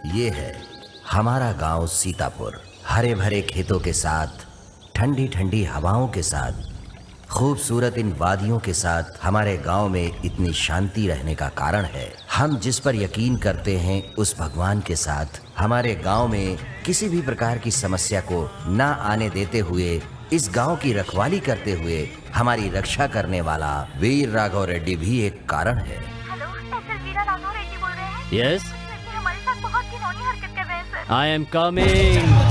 ये है हमारा गांव सीतापुर। हरे भरे खेतों के साथ, ठंडी ठंडी हवाओं के साथ, खूबसूरत इन वादियों के साथ हमारे गांव में इतनी शांति रहने का कारण है हम जिस पर यकीन करते हैं उस भगवान के साथ हमारे गांव में किसी भी प्रकार की समस्या को ना आने देते हुए इस गांव की रखवाली करते हुए हमारी रक्षा करने वाला वीर राघव रेड्डी भी एक कारण है। हेलो, सर वीरा राघव रेड्डी बोल रहे हैं? यस, सर हमारे साथ बहुत घिनौनी हरकत कर रहे हैं सर। I am coming.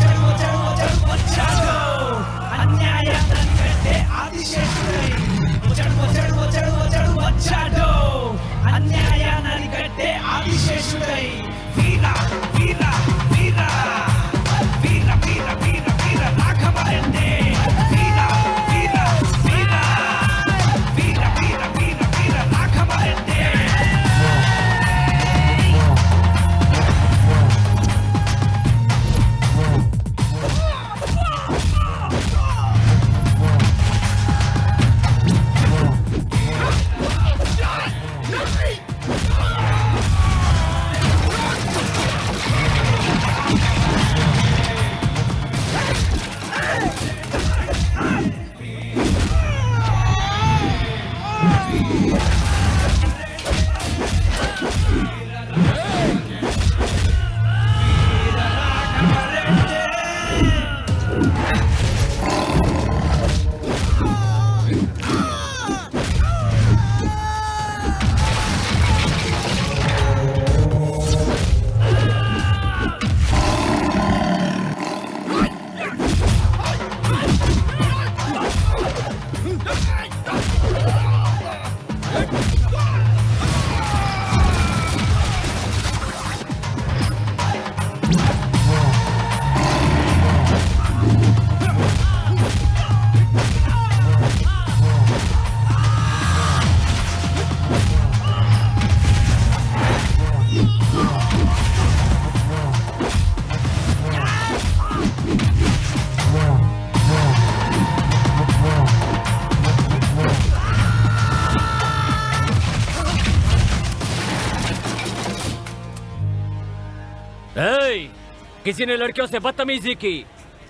किसी ने लड़कियों से बदतमीजी की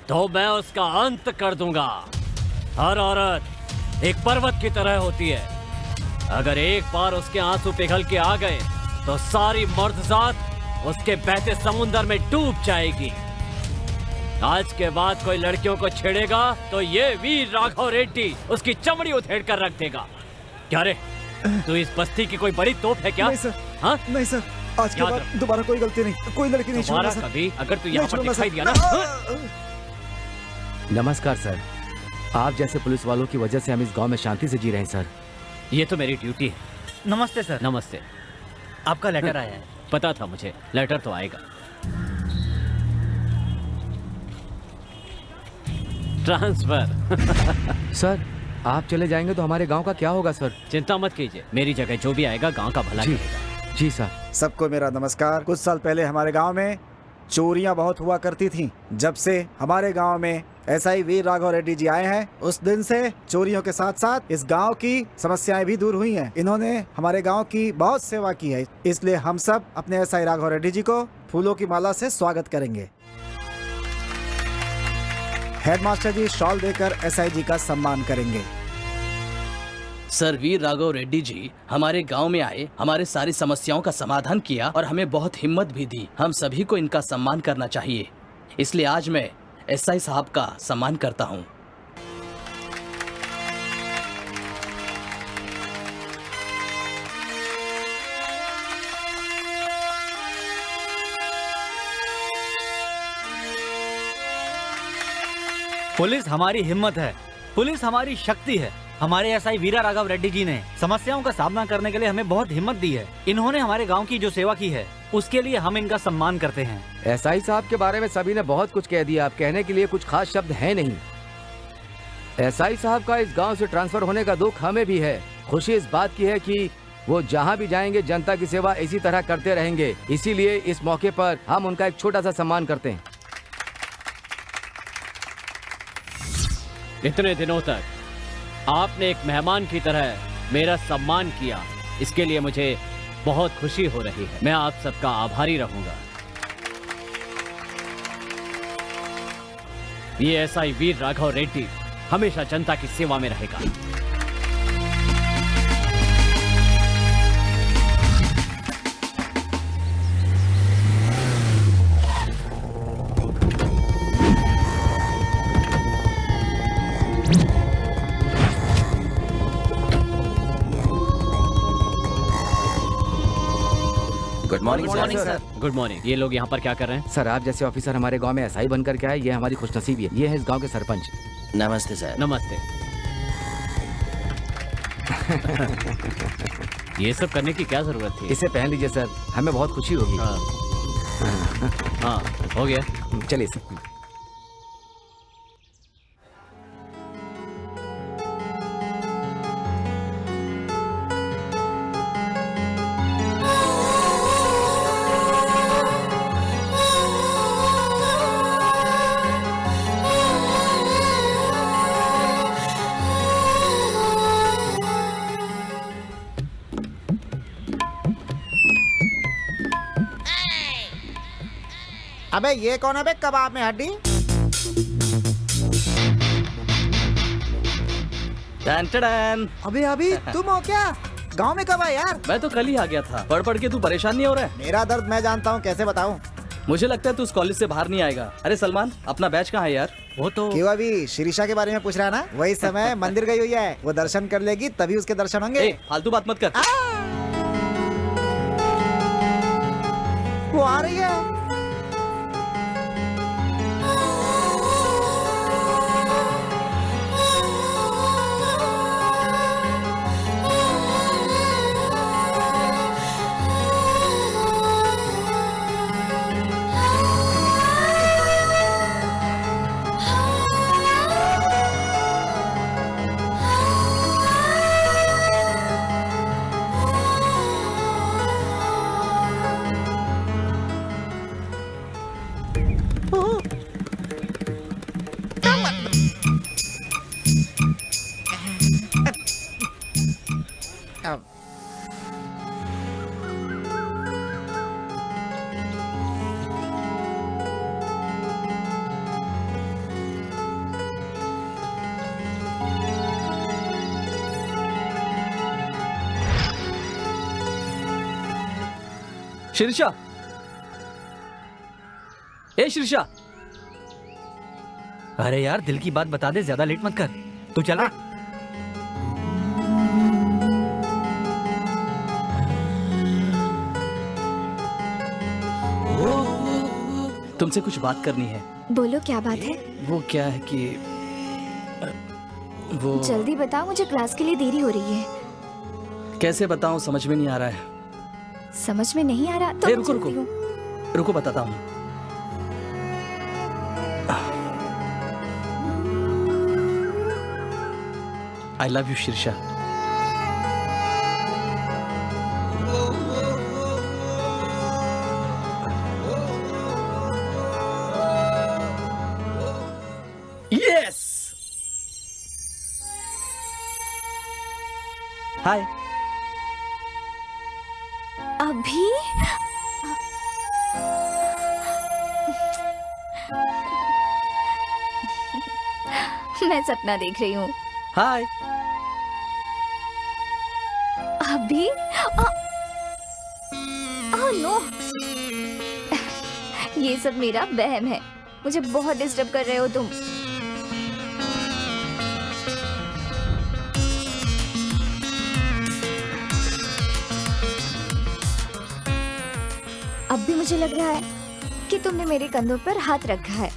तो मैं उसका अंत कर दूंगा। हर औरत एक पर्वत की तरह होती है, अगर एक बार उसके आंसू पिघल के आ गए तो सारी मर्दजात उसके बहते समुंदर में डूब जाएगी। आज के बाद कोई लड़कियों को छेड़ेगा तो ये वीर राघव रेड्डी उसकी चमड़ी उधेड़ कर रख देगा। क्या रे, तू इस बस्ती की कोई बड़ी तोप है क्या? नहीं सर। हाँ? नहीं सर, आज के बाद दोबारा कोई गलती नहीं, कोई लड़की नहीं छोड़ूंगा सर। कभी अगर तू यहाँ पर दिखाई दिया ना। नमस्कार सर, आप जैसे पुलिस वालों की वजह से हम इस गांव में शांति से जी रहे हैं सर। ये तो मेरी ड्यूटी है। नमस्ते सर। नमस्ते। आपका लेटर आया है। पता था मुझे, लेटर तो आएगा। ट्रांसफर। सर आप चले जाएंगे तो हमारे गांव का क्या होगा सर? चिंता मत कीजिए, मेरी जगह जो भी आएगा गांव का भला करेगा। जी सर। सबको मेरा नमस्कार। कुछ साल पहले हमारे गांव में चोरियां बहुत हुआ करती थीं। जब से हमारे गांव में एसआई वीर राघव रेड्डी जी आए हैं, उस दिन से चोरियों के साथ साथ इस गांव की समस्याएं भी दूर हुई हैं। इन्होंने हमारे गांव की बहुत सेवा की है, इसलिए हम सब अपने एसआई राघव रेड्डी जी को फूलों की माला से स्वागत करेंगे। हेडमास्टर जी शॉल देकर एसआई जी का सम्मान करेंगे। सर वीर राघव रेड्डी जी हमारे गांव में आए, हमारे सारी समस्याओं का समाधान किया और हमें बहुत हिम्मत भी दी। हम सभी को इनका सम्मान करना चाहिए, इसलिए आज मैं एसआई साहब का सम्मान करता हूं। पुलिस हमारी हिम्मत है, पुलिस हमारी शक्ति है। हमारे एसआई वीरा राघव रेड्डी जी ने समस्याओं का सामना करने के लिए हमें बहुत हिम्मत दी है। इन्होंने हमारे गांव की जो सेवा की है उसके लिए हम इनका सम्मान करते हैं। एसआई साहब के बारे में सभी ने बहुत कुछ कह दिया, अब कहने के लिए कुछ खास शब्द है नहीं। एसआई साहब का इस गांव से ट्रांसफर होने का दुख हमें भी है। खुशी इस बात की है कि वो जहां भी जाएंगे जनता की सेवा इसी तरह करते रहेंगे, इसीलिए इस मौके पर हम उनका एक छोटा सा सम्मान करते हैं। इतने दिनों तक आपने एक मेहमान की तरह मेरा सम्मान किया, इसके लिए मुझे बहुत खुशी हो रही है। मैं आप सबका आभारी रहूंगा। ये एसआई वीर राघव रेड्डी हमेशा जनता की सेवा में रहेगा। Good morning sir. Good morning. ये लोग यहाँ पर क्या कर रहे हैं? सर, आप जैसे ऑफिसर हमारे गांव में एसआई बनकर के आए, ये हमारी खुशनसीबी है। ये है इस गांव के सरपंच। नमस्ते सर। नमस्ते। ये सब करने की क्या जरूरत थी? इसे पहन लीजिए सर, हमें बहुत खुशी होगी। हाँ, हो गया। चलिए सर। अबे ये कौन है बे कबाब में हड्डी? टन। अभी अभी तुम हो क्या? गांव में कब आए यार? मैं तो कल ही आ गया था। पढ़ पढ़ के तू परेशान नहीं हो रहा है? मेरा दर्द मैं जानता हूँ, कैसे बताऊँ? मुझे लगता है तू उस कॉलेज से बाहर नहीं आएगा। अरे सलमान, अपना बैच कहाँ है यार? वो तो क्यों अभी शिरीषा के बारे में पूछ रहा है ना? वही समय मंदिर गई हुई है, वो दर्शन कर लेगी तभी उसके दर्शन होंगे। ए, फालतू बात मत कर। वो आ रही है। शीर्षा, ए शीर्षा। अरे यार, दिल की बात बता दे, ज्यादा लेट मत कर। तू चला। तुमसे कुछ बात करनी है। बोलो क्या बात है? वो क्या है कि वो जल्दी बताओ, मुझे क्लास के लिए देरी हो रही है। कैसे बताऊं, समझ में नहीं आ रहा है। समझ में नहीं आ रहा तो ए, मैं रुको चलती रुको हूँ। रुको, बताता हूँ। I love you Shirsha. Yes. Hi. अभी मैं सपना देख रही हूँ। हाय। अभी नो, ये सब मेरा वहम है। मुझे बहुत डिस्टर्ब कर रहे हो तुम। अब भी मुझे लग रहा है कि तुमने मेरे कंधों पर हाथ रखा है।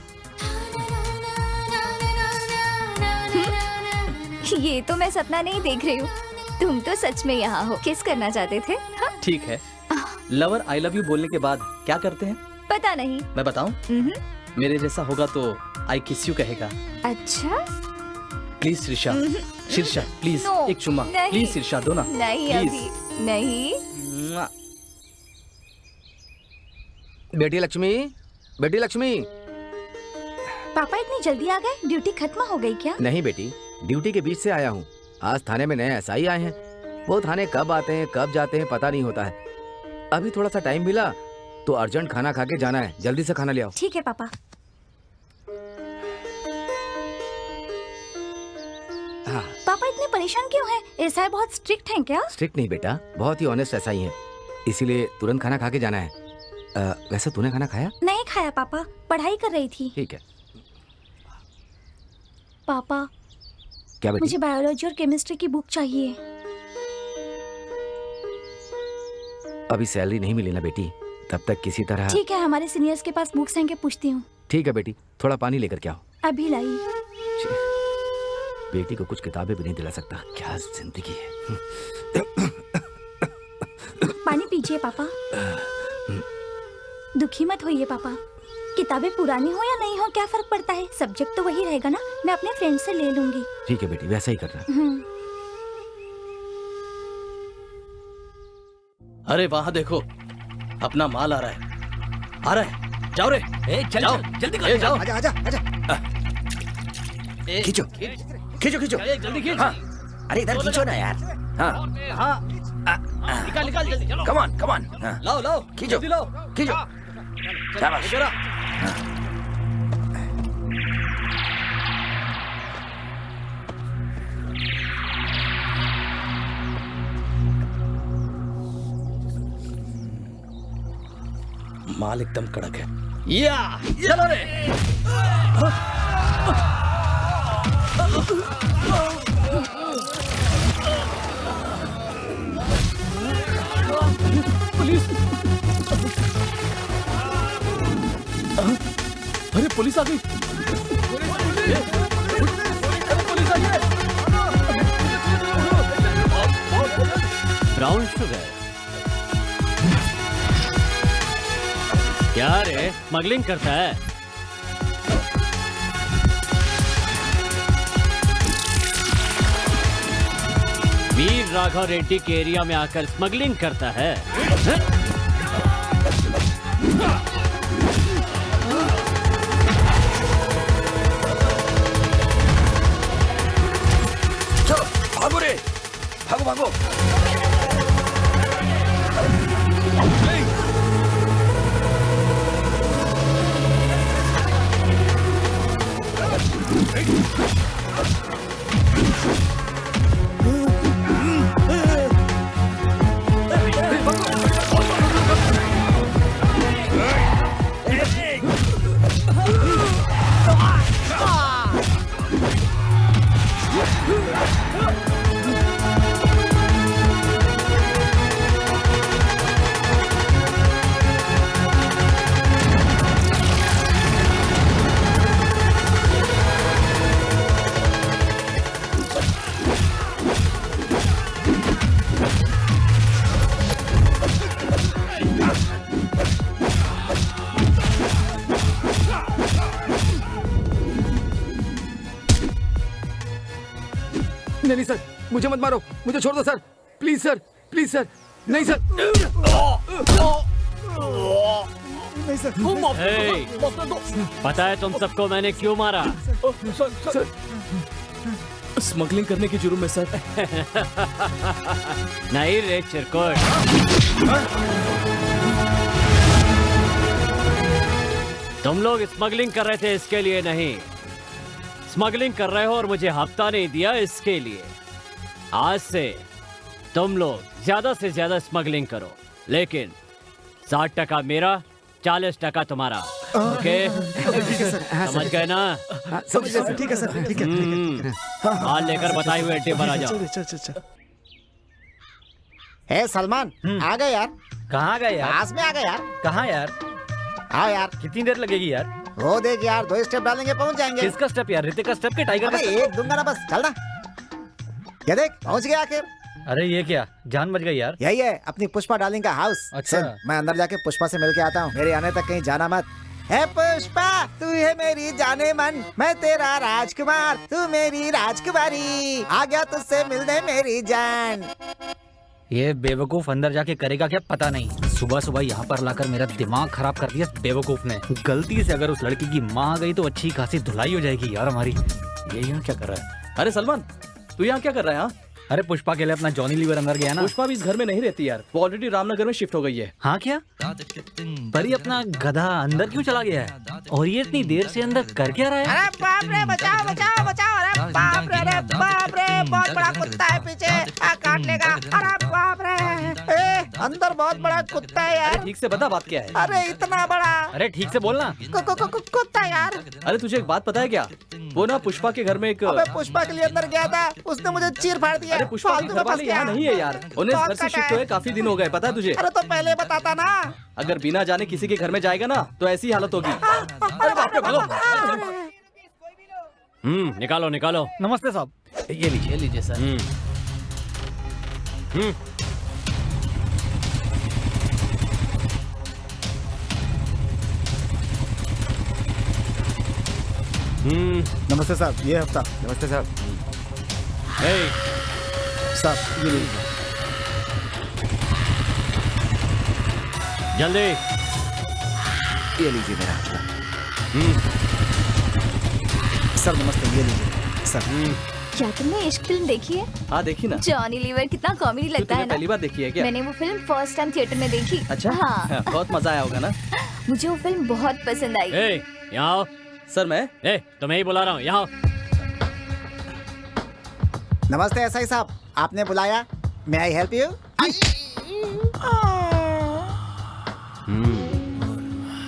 ये तो मैं सपना नहीं देख रही हूँ, तुम तो सच में यहाँ हो। किस करना चाहते थे? हाँ? ठीक है, लवर आई लव यू बोलने के बाद क्या करते हैं? पता नहीं। मैं बताऊं? मेरे जैसा होगा तो आई किस यू कहेगा। अच्छा, प्लीज शीर्षा, शीर्षा प्लीज No, एक चुम्मा, नहीं। प्लीज शीर्षा दो ना। नहीं Please. अभी नहीं। बेटी लक्ष्मी, बेटी लक्ष्मी। पापा इतनी जल्दी आ गए? ड्यूटी खत्म हो गई क्या? नहीं बेटी, ड्यूटी के बीच से आया हूँ। आज थाने में नए एसआई आए हैं। वो थाने कब आते हैं कब जाते हैं पता नहीं होता है। अभी थोड़ा सा टाइम मिला तो अर्जेंट खाना खा के जाना है। जल्दी से खाना ले आओ। ठीक है पापा। पापा इतने परेशान क्यों हैं? एसआई बहुत स्ट्रिक्ट हैं क्या? स्ट्रिक्ट नहीं बेटा, बहुत ही ऑनेस्ट ऐसा ही है, इसीलिए तुरंत खाना खा के जाना है। वैसे तूने खाना खाया? नहीं खाया पापा, पढ़ाई कर रही थी। ठीक है। पापा क्या बेटी? मुझे बायोलॉजी और केमिस्ट्री की बुक चाहिए। अभी सैलरी नहीं मिली ना बेटी, तब तक किसी तरह। ठीक है, हमारे सीनियर्स के पास बुक्स हैं, के पूछती हूँ। ठीक है बेटी, थोड़ा पानी लेकर के आओ। अभी लाई। बेटी को कुछ किताबें भी नहीं दिला सकता, क्या जिंदगी है। पानी पीजिए पापा। दुखी मत होइए पापा, किताबें पुरानी हो या नहीं हो क्या फर्क पड़ता है, सब्जेक्ट तो वही रहेगा ना, मैं अपने फ्रेंड से ले लूंगी। ठीक है बेटी, वैसा ही करना। अरे वहां देखो, अपना माल आ रहा है, आ रहा है। जाओ रे, चल जाओ, जल्दी ए, जाओ। आजा आजा आजा। खींचो खींचो खींचो। जल्दी खींच। हाँ, अरे इधर खींचो ना यार। हाँ, हाँ, निकाल निकाल जल्दी, चलो। Come on come on. हाँ, लाओ लाओ, खींचो जल्दी लाओ। खींचो। शाबाश। इधर आ। माल एकदम कड़क है। या चलो रे। पुलिस! अरे पुलिस आ गई! पुलिस आ गई! ब्राउन शुगर क्या रे, स्मगलिंग करता है? वीर राघव रेड्डी के एरिया में आकर स्मगलिंग करता है। चलो भागो रे, भागो भागो। नहीं सर, मुझे मत मारो, मुझे छोड़ दो sir, please sir, please sir. नहीं सर। नहीं सर। हे, पता है तुम सबको मैंने क्यों मारा? सर स्मगलिंग करने की जुर्म में सर। नहीं रे चिरकुट, तुम लोग स्मगलिंग कर रहे थे इसके लिए नहीं, स्मगलिंग कर रहे हो और मुझे हफ्ता नहीं दिया इसके लिए। आज से तुम लोग ज्यादा से ज्यादा स्मगलिंग करो, लेकिन 60% मेरा, 40% तुम्हारा। ओके, समझ गए ना? समझ गए सर, ठीक है सर, ठीक है। माल लेकर बताए हुए अड्डे पर आ जाओ। चल चल चल चल। हे सलमान, आ गए यार। कहाँ गए यार? पास में आ गए यार। कहाँ यार? आओ यार। कितनी देर लगेगी यार? वो देख यार, 2 स्टेप डालेंगे पहुंच जाएंगे। किसका स्टेप यार? ऋतिक का स्टेप के टाइगर का अबे स्टेप? एक दूंगा ना बस, चल ना। ये देख पहुंच गया आखिर। अरे ये क्या, जान बच गई यार। यही है अपनी पुष्पा डार्लिंग का हाउस। अच्छा। सुन, मैं अंदर जाके पुष्पा से मिल के आता हूँ, मेरे आने तक कहीं जाना मत। है पुष्पा, तू है मेरी जाने मन, मैं तेरा राजकुमार, तू मेरी राजकुमारी, आ गया तुझसे मिलने मेरी जान। ये बेवकूफ अंदर जाके करेगा क्या पता नहीं। सुबह सुबह यहाँ पर लाकर मेरा दिमाग खराब कर दिया बेवकूफ ने। गलती से अगर उस लड़की की माँ आ गई तो अच्छी खासी धुलाई हो जाएगी यार हमारी। ये यहाँ क्या कर रहा है? अरे सलमान, तू यहाँ क्या कर रहा है? हाँ, अरे पुष्पा के लिए अपना जॉनी लीवर अंदर गया ना। पुष्पा भी इस घर में नहीं रहती यार, वो ऑलरेडी रामनगर में शिफ्ट हो गई है। हाँ क्या? पर ये अपना गधा अंदर क्यों चला गया है? और ये इतनी देर से अंदर कर क्या रहा है? अरे बाप रे, बचाओ बचाओ बचाओ! अरे बाप रे, बहुत बड़ा कुत्ता है पीछे, काट लेगा। अरे बाप रे, अंदर बहुत बड़ा कुत्ता है यार। ठीक से बता बात क्या है। अरे इतना बड़ा अरे ठीक से बोलना। कुत्ता यार। अरे तुझे एक बात पता है क्या, वो ना पुष्पा के घर में एक अबे पुष्पा के लिए अंदर गया था, उसने मुझे चीर फाड़ दिया। अरे पुष्पा के फालतू घर में फंस वाले गया। यहाँ नहीं है यार, उन्हें इस घर से शिफ्ट हुए काफी दिन हो गए, पता है तुझे? अरे तो पहले बताता ना। अगर बिना जाने किसी के घर में जाएगा ना तो ऐसी हालत होगी। अरे बाप रे, भागो। निकालो निकालो। नमस्ते साहब। ये लीजिए सर। नमस्ते साहब, ये हफ्ता। नमस्ते साहब। साहब ये लीजिए। जल्दी। ये लीजिए मेरा हफ्ता। सर नमस्ते, ये लीजिए सर। क्या तुमने इश्क फिल्म देखी है? हाँ देखी ना। जॉनी लीवर कितना कॉमेडी लगता तूने है ना। पहली बार देखी है क्या? मैंने वो फिल्म फर्स्ट टाइम थिएटर में देखी। अच्छा हाँ। बहुत मजा आया होगा ना। मुझे वो फिल्म बहुत पसंद आई। यहाँ आओ। सर मैं तुम्हें ही बुला रहा हूँ, यहाँ आओ। नमस्ते एसआई साहब, आपने बुलाया? मे आई हेल्प यू?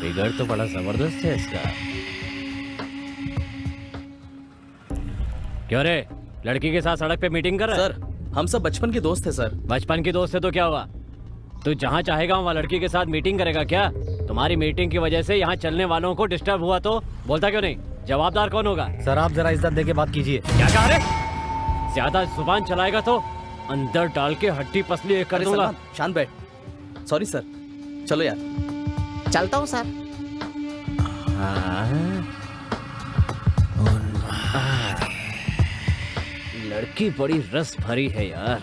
फिगर तो बड़ा जबरदस्त है इसका। क्यों रे, लड़की के साथ सड़क पे मीटिंग कर रहा है? सर हम सब बचपन के दोस्त हैं सर। बचपन की दोस्त है तो क्या हुआ? तू जहाँ चाहेगा वहाँ लड़की के साथ मीटिंग करेगा क्या? तुम्हारी मीटिंग की वजह से यहाँ चलने वालों को डिस्टर्ब हुआ तो बोलता क्यों नहीं? जवाबदार कौन होगा? सर आप जरा इज्जत देके बात कीजिए। क्या कह रहे? ज्यादा जुबान चलाएगा तो अंदर डाल के हड्डी पसली एक कर अरे दूंगा। सलमान, शांत बैठ। सॉरी सर, चलो यार। चलता हूँ सर। लड़की बड़ी रस भरी है यार।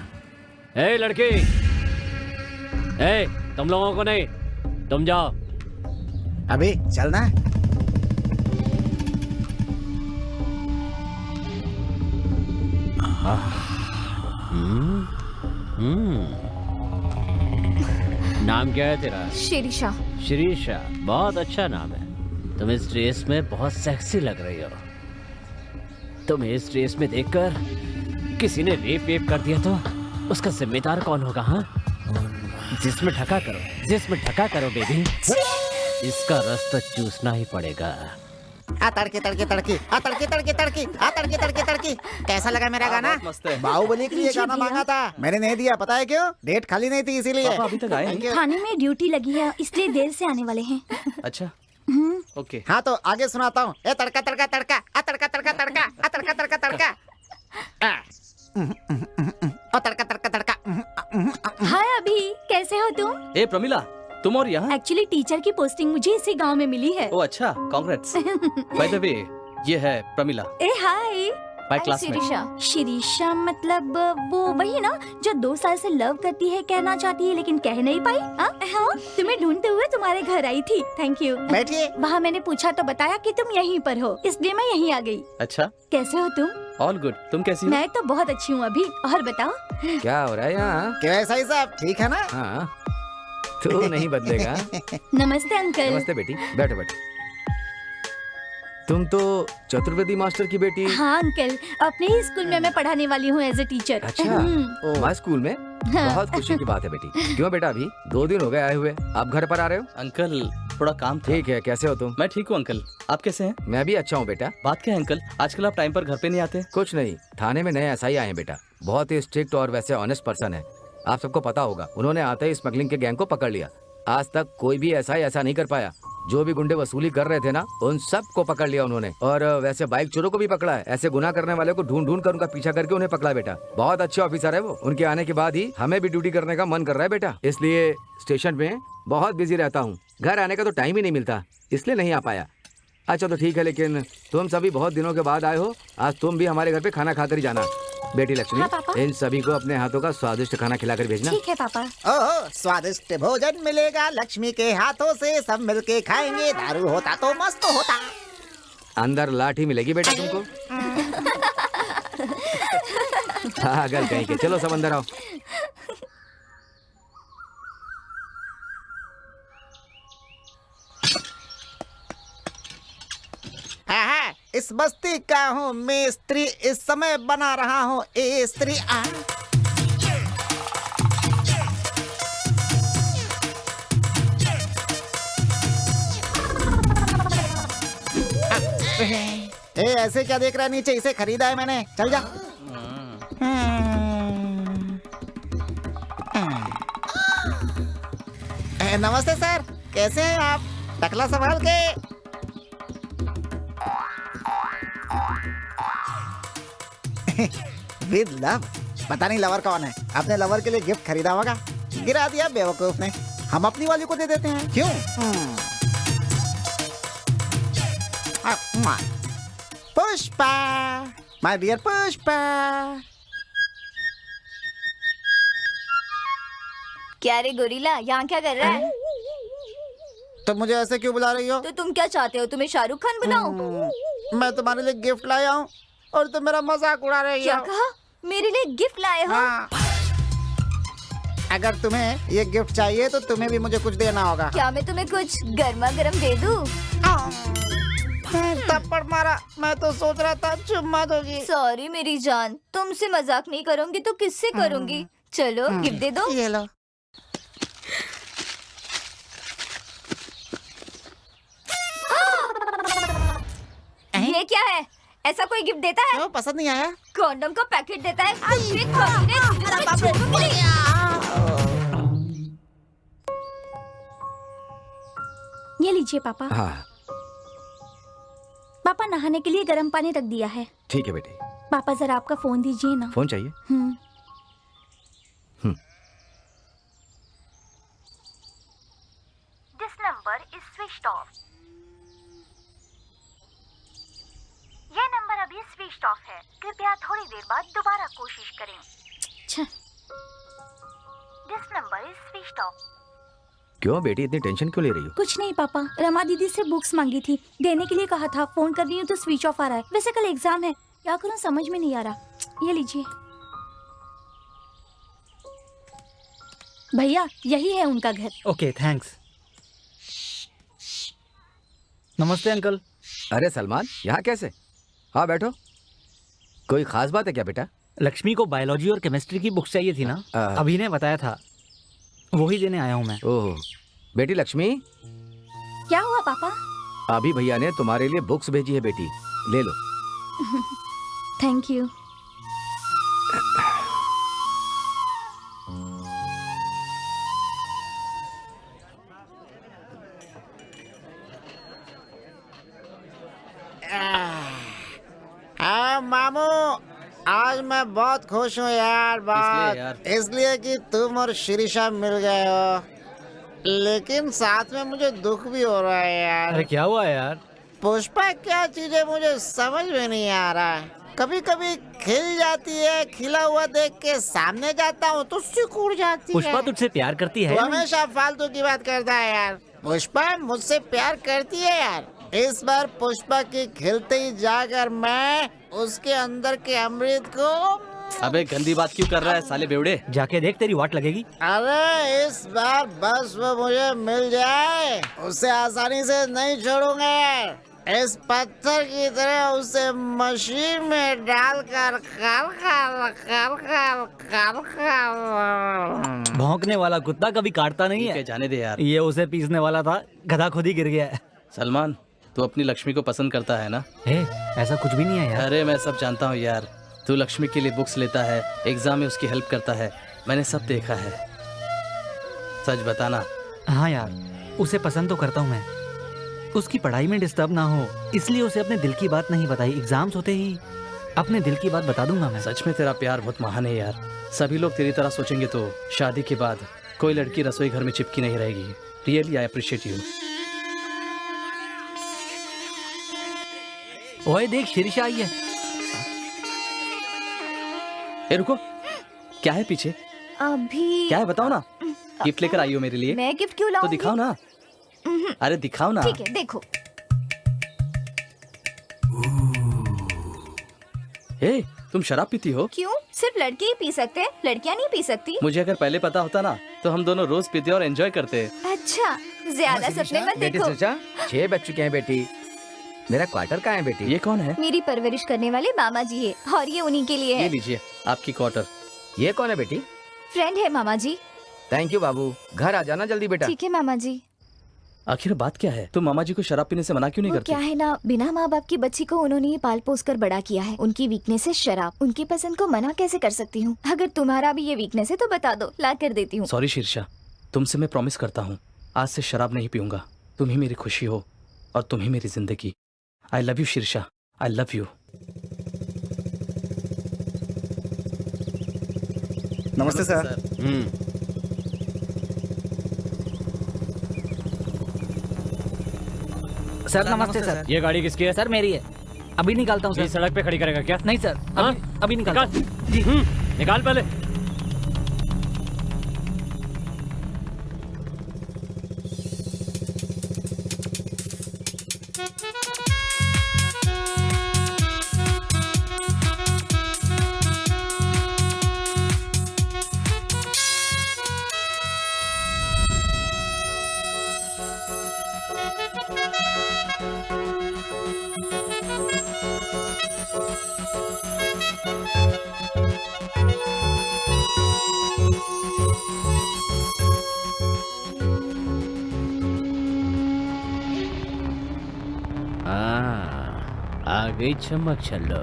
ए लड़की, ए तुम लोगों को नहीं, तुम जाओ। अभी चलना है? नाम क्या है तेरा? शिरीषा। शिरीषा, बहुत अच्छा नाम है। तुम इस ड्रेस में बहुत सेक्सी लग रही हो। तुम इस ड्रेस में देखकर किसी ने रेप वेप कर दिया तो उसका जिम्मेदार कौन होगा? हाँ, जिसमें ढका करो, जिसमें ढका करो बेबी। इसका रस तो चूसना ही पड़ेगा। आ तड़के तड़के तड़के, आ तड़के तड़के तड़के, आ तड़के तड़के तड़के। कैसा लगा मेरा गाना? बहुत मस्त है। बाहुबली के लिए गाना मांगा था, मैंने नहीं दिया। पता है क्यों? डेट खाली नहीं थी इसीलिए। पापा अभी तक आए नहीं। थाने में ड्यूटी लगी है इसलिए देर से आने वाले हैं। अच्छा ओके। हाँ तो आगे सुनाता हूँ। ए तड़का तड़का तड़का, आ तड़का तड़का तड़का, आ तड़का तड़का तड़का। आ तड़का तड़का तड़का। हाय अभी, कैसे हो तुम? ए प्रमिला, तुम और यहाँ? एक्चुअली टीचर की पोस्टिंग मुझे इसी गांव में मिली है। ओ अच्छा, कांग्रेट्स। बाय द वे, ये है प्रमिला, ए hi. My classmate. Shirisha. Shirisha मतलब वो वही ना जो 2 साल से लव करती है, कहना चाहती है लेकिन कह नहीं पाई। हाँ, तुम्हें ढूंढते हुए तुम्हारे घर आई थी। Thank you. बैठिए। वहाँ मैंने पूछा तो बताया कि तुम यहीं पर हो, इसलिए मैं यहीं आ गई। अच्छा, कैसे हो तुम? All good. तुम कैसी हो? मैं तो बहुत अच्छी हूँ अभी। और बताओ। क्या हो रहा है यहाँ? क्या एसआई साहब, ठीक है ना? हाँ, तू नहीं बदलेगा। नमस्ते अंकल। नमस्ते बेटी, बैठो बैठो। तुम तो चतुर्वेदी मास्टर की बेटी। हाँ अंकल, अपने ही स्कूल में मैं पढ़ाने वाली हूँ एज ए टीचर। अच्छा, हमारे स्कूल में? बहुत खुशी की बात है बेटी। क्यों बेटा, अभी 2 दिन हो गए आए हुए, आप घर पर आ रहे हो? अंकल थोड़ा काम था। ठीक है, कैसे हो तुम? मैं ठीक हूँ अंकल, आप कैसे हैं? मैं भी अच्छा हूँ बेटा। बात क्या है अंकल, आजकल आप टाइम पर घर पे नहीं आते? कुछ नहीं, थाने में नए एसआई आए हैं बेटा, बहुत ही स्ट्रिक्ट और वैसे ऑनेस्ट पर्सन है। आप सबको पता होगा, उन्होंने आते ही स्मगलिंग के गैंग को पकड़ लिया। आज तक कोई भी एसआई ऐसा नहीं कर पाया। जो भी गुंडे वसूली कर रहे थे ना, उन सब को पकड़ लिया उन्होंने। और वैसे बाइक चोरों को भी पकड़ा है। ऐसे गुनाह करने वाले को ढूंढ ढूंढ कर उनका पीछा करके उन्हें पकड़ा बेटा। बहुत अच्छे ऑफिसर है वो। उनके आने के बाद ही हमें भी ड्यूटी करने का मन कर रहा है बेटा, इसलिए स्टेशन में बहुत बिजी रहता हूँ। घर आने का तो टाइम ही नहीं मिलता, इसलिए नहीं आ पाया। अच्छा तो ठीक है, लेकिन तुम सभी बहुत दिनों के बाद आए हो, आज तुम भी हमारे घर पे खाना खाकर ही जाना। बेटी लक्ष्मी, हाँ, पापा। इन सभी को अपने हाथों का स्वादिष्ट खाना खिलाकर भेजना। ठीक है पापा। ओहो, स्वादिष्ट भोजन मिलेगा लक्ष्मी के हाथों से, सब मिलके खाएंगे। दारू होता तो मस्त होता। अंदर लाठी मिलेगी बेटा तुमको। पागल कहीं के। चलो सब अंदर आओ। इस बस्ती का हूँ मिस्त्री, इस समय बना रहा हूँ स्त्री। ए ऐसे क्या देख रहा है नीचे, इसे खरीदा है मैंने, चल जा। नमस्ते सर, कैसे हैं आप? टकला संभाल के। विद लव, पता नहीं लवर कौन है, अपने लवर के लिए गिफ्ट खरीदा होगा, गिरा दिया बेवकूफ ने। हम अपनी वाली को दे देते हैं, क्यों? Pushpa, my dear Pushpa. क्या रे गोरिल्ला, यहाँ क्या कर रहा है? तो मुझे ऐसे क्यों बुला रही हो? तो तुम क्या चाहते हो, तुम्हें शाहरुख खान बनाऊं? मैं तुम्हारे लिए गिफ्ट लाया हूँ और तुम मेरा मजाक उड़ा रही क्या हो। कहा? मेरे लिए गिफ्ट लाए हो? हाँ। अगर तुम्हें ये गिफ्ट चाहिए तो तुम्हें भी मुझे कुछ देना होगा। क्या मैं तुम्हें कुछ गर्मा गर्म दे दूं? थप्पड़ मारा, मैं तो सोच रहा था चुम्मा दोगी। सॉरी मेरी जान, तुमसे मजाक नहीं करूंगी तो किससे करूंगी? चलो गिफ्ट दे दो। ये लो। ये क्या है? ऐसा कोई गिफ्ट देता है? क्यों, पसंद नहीं आया? कॉन्डम का पैकेट देता है? अरे कमीने, ये लीजिए पापा। हाँ पापा नहाने के लिए गर्म पानी रख दिया है। ठीक है बेटी। पापा जरा आपका फोन दीजिए ना। फोन चाहिए? This number is switched off. ये नंबर अभी स्विच्ड ऑफ है, कृपया थोड़ी देर बाद दोबारा कोशिश करें। This number is switched off. क्यों बेटी इतनी टेंशन क्यों ले रही हो? कुछ नहीं पापा, रमा दीदी से बुक्स मांगी थी, देने के लिए कहा था, फोन कर रही हूँ तो स्विच ऑफ आ रहा है। वैसे कल एग्जाम है, क्या करूँ समझ में नहीं आ रहा। ये लीजिए भैया, यही है उनका घर। Okay thanks. नमस्ते अंकल। अरे सलमान, यहाँ कैसे? हाँ बैठो। कोई खास बात है क्या बेटा? लक्ष्मी को बायोलॉजी और केमिस्ट्री की बुक्स चाहिए थी ना, अभी ने बताया था, वही देने आया हूँ मैं। ओह बेटी लक्ष्मी। क्या हुआ पापा? अभी भैया ने तुम्हारे लिए बुक्स भेजी है बेटी, ले लो। Thank you. मामू, आज मैं बहुत खुश हूँ यार, बात यार? इसलिए कि तुम और शिरीषा मिल गए हो, लेकिन साथ में मुझे दुख भी हो रहा है यार। अरे क्या हुआ यार? पुष्पा क्या चीज है मुझे समझ में नहीं आ रहा है। कभी कभी खिल जाती है, खिला हुआ देख के सामने जाता हूँ तो सिकुड़ जाती है। पुष्पा तुझसे प्यार करती है? तू हमेशा फालतू की बात करता है यार। पुष्पा मुझसे प्यार करती है यार। इस बार पुष्पा की खिलते ही जाकर मैं उसके अंदर के अमृत को। अबे गंदी बात क्यों कर रहा है साले बेवड़े? जाके देख, तेरी वाट लगेगी। अरे इस बार बस वो मुझे मिल जाए, उसे आसानी से नहीं छोड़ूंगा यार। इस पत्थर की तरह उसे मशीन में डालकर भौंकने वाला कुत्ता कभी काटता नहीं है। जाने दे यार। ये उसे पीसने वाला था, गधा खुद ही गिर गया है। सलमान, तू अपनी लक्ष्मी को पसंद करता है ना? ऐसा कुछ भी नहीं है यार। अरे मैं सब जानता हूँ यार। तू लक्ष्मी के लिए बुक्स लेता है, एग्जाम में उसकी हेल्प करता है, मैंने सब देखा है। सच बताना। हाँ यार, उसे पसंद तो करता हूँ मैं। उसकी पढ़ाई में डिस्टर्ब ना हो इसलिए उसे अपने दिल की बात नहीं बताई। एग्जाम्स होते ही अपने दिल की बात बता दूंगा मैं। सच में तेरा प्यार बहुत महान है यार। सभी लोग तेरी तरह सोचेंगे तो शादी के बाद कोई लड़की रसोई घर में चिपकी नहीं रहेगी। Really I appreciate you. ओए देख, शिरीषा आई है। ए रुको, क्या है पीछे? अभी क्या है बताओ ना। गिफ्ट लेकर आई हो मेरे लिए? मैं गिफ्ट क्यों तो लाऊंगी? दिखाओ ना। अरे दिखाओ ना। ठीक है, देखो। ए, तुम शराब पीती हो? क्यों? सिर्फ लड़के ही पी सकते हैं, लड़कियां नहीं पी सकती? मुझे अगर पहले पता होता ना तो हम दोनों रोज पीते और एंजॉय करते। अच्छा, ज्यादा सपने मत बेटी देखो। सोचा 6 बज चुके हैं बेटी। मेरा क्वार्टर कहाँ है बेटी? ये कौन है? मेरी परवरिश करने वाले मामा जी है और ये उन्हीं के लिए ये है। लीजिए आपकी क्वार्टर। ये कौन है बेटी? फ्रेंड है मामा जी। थैंक यू बाबू, घर आ जाना जल्दी बेटा। ठीक है मामा जी। आखिर बात क्या है? तुम मामा जी को शराब पीने से मना क्यों नहीं वो करती? क्या है ना, बिना माँ बाप की बच्ची को उन्होंने ही पाल पोस कर बड़ा किया है। उनकी वीकनेस है शराब, उनकी पसंद को मना कैसे कर सकती हूँ? अगर तुम्हारा भी ये वीकनेस है तो बता दो, ला कर देती हूँ। सॉरी शीर्षा, तुमसे मैं प्रॉमिस करता हूँ आज से शराब नहीं पीऊंगा। तुम ही मेरी खुशी हो और तुम ही मेरी जिंदगी। आई love you शीर्षा, I love you. नमस्ते सर। सर नमस्ते सर। ये गाड़ी किसकी है? सर मेरी है, अभी निकालता हूँ ये सर। सड़क पे खड़ी करेगा क्या? नहीं सर, हाँ? अभी निकालता हूँ। निकाल। निकाल पहले। आ गई चमक चलो।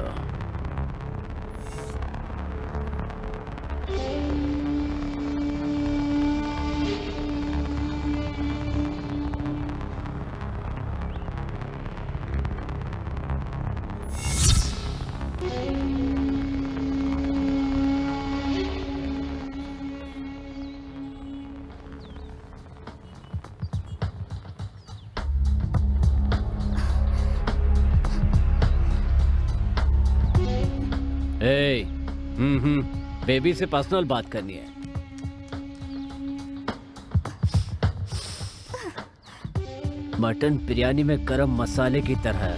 ए, बेबी से पर्सनल बात करनी है। मटन बिरयानी में गरम मसाले की तरह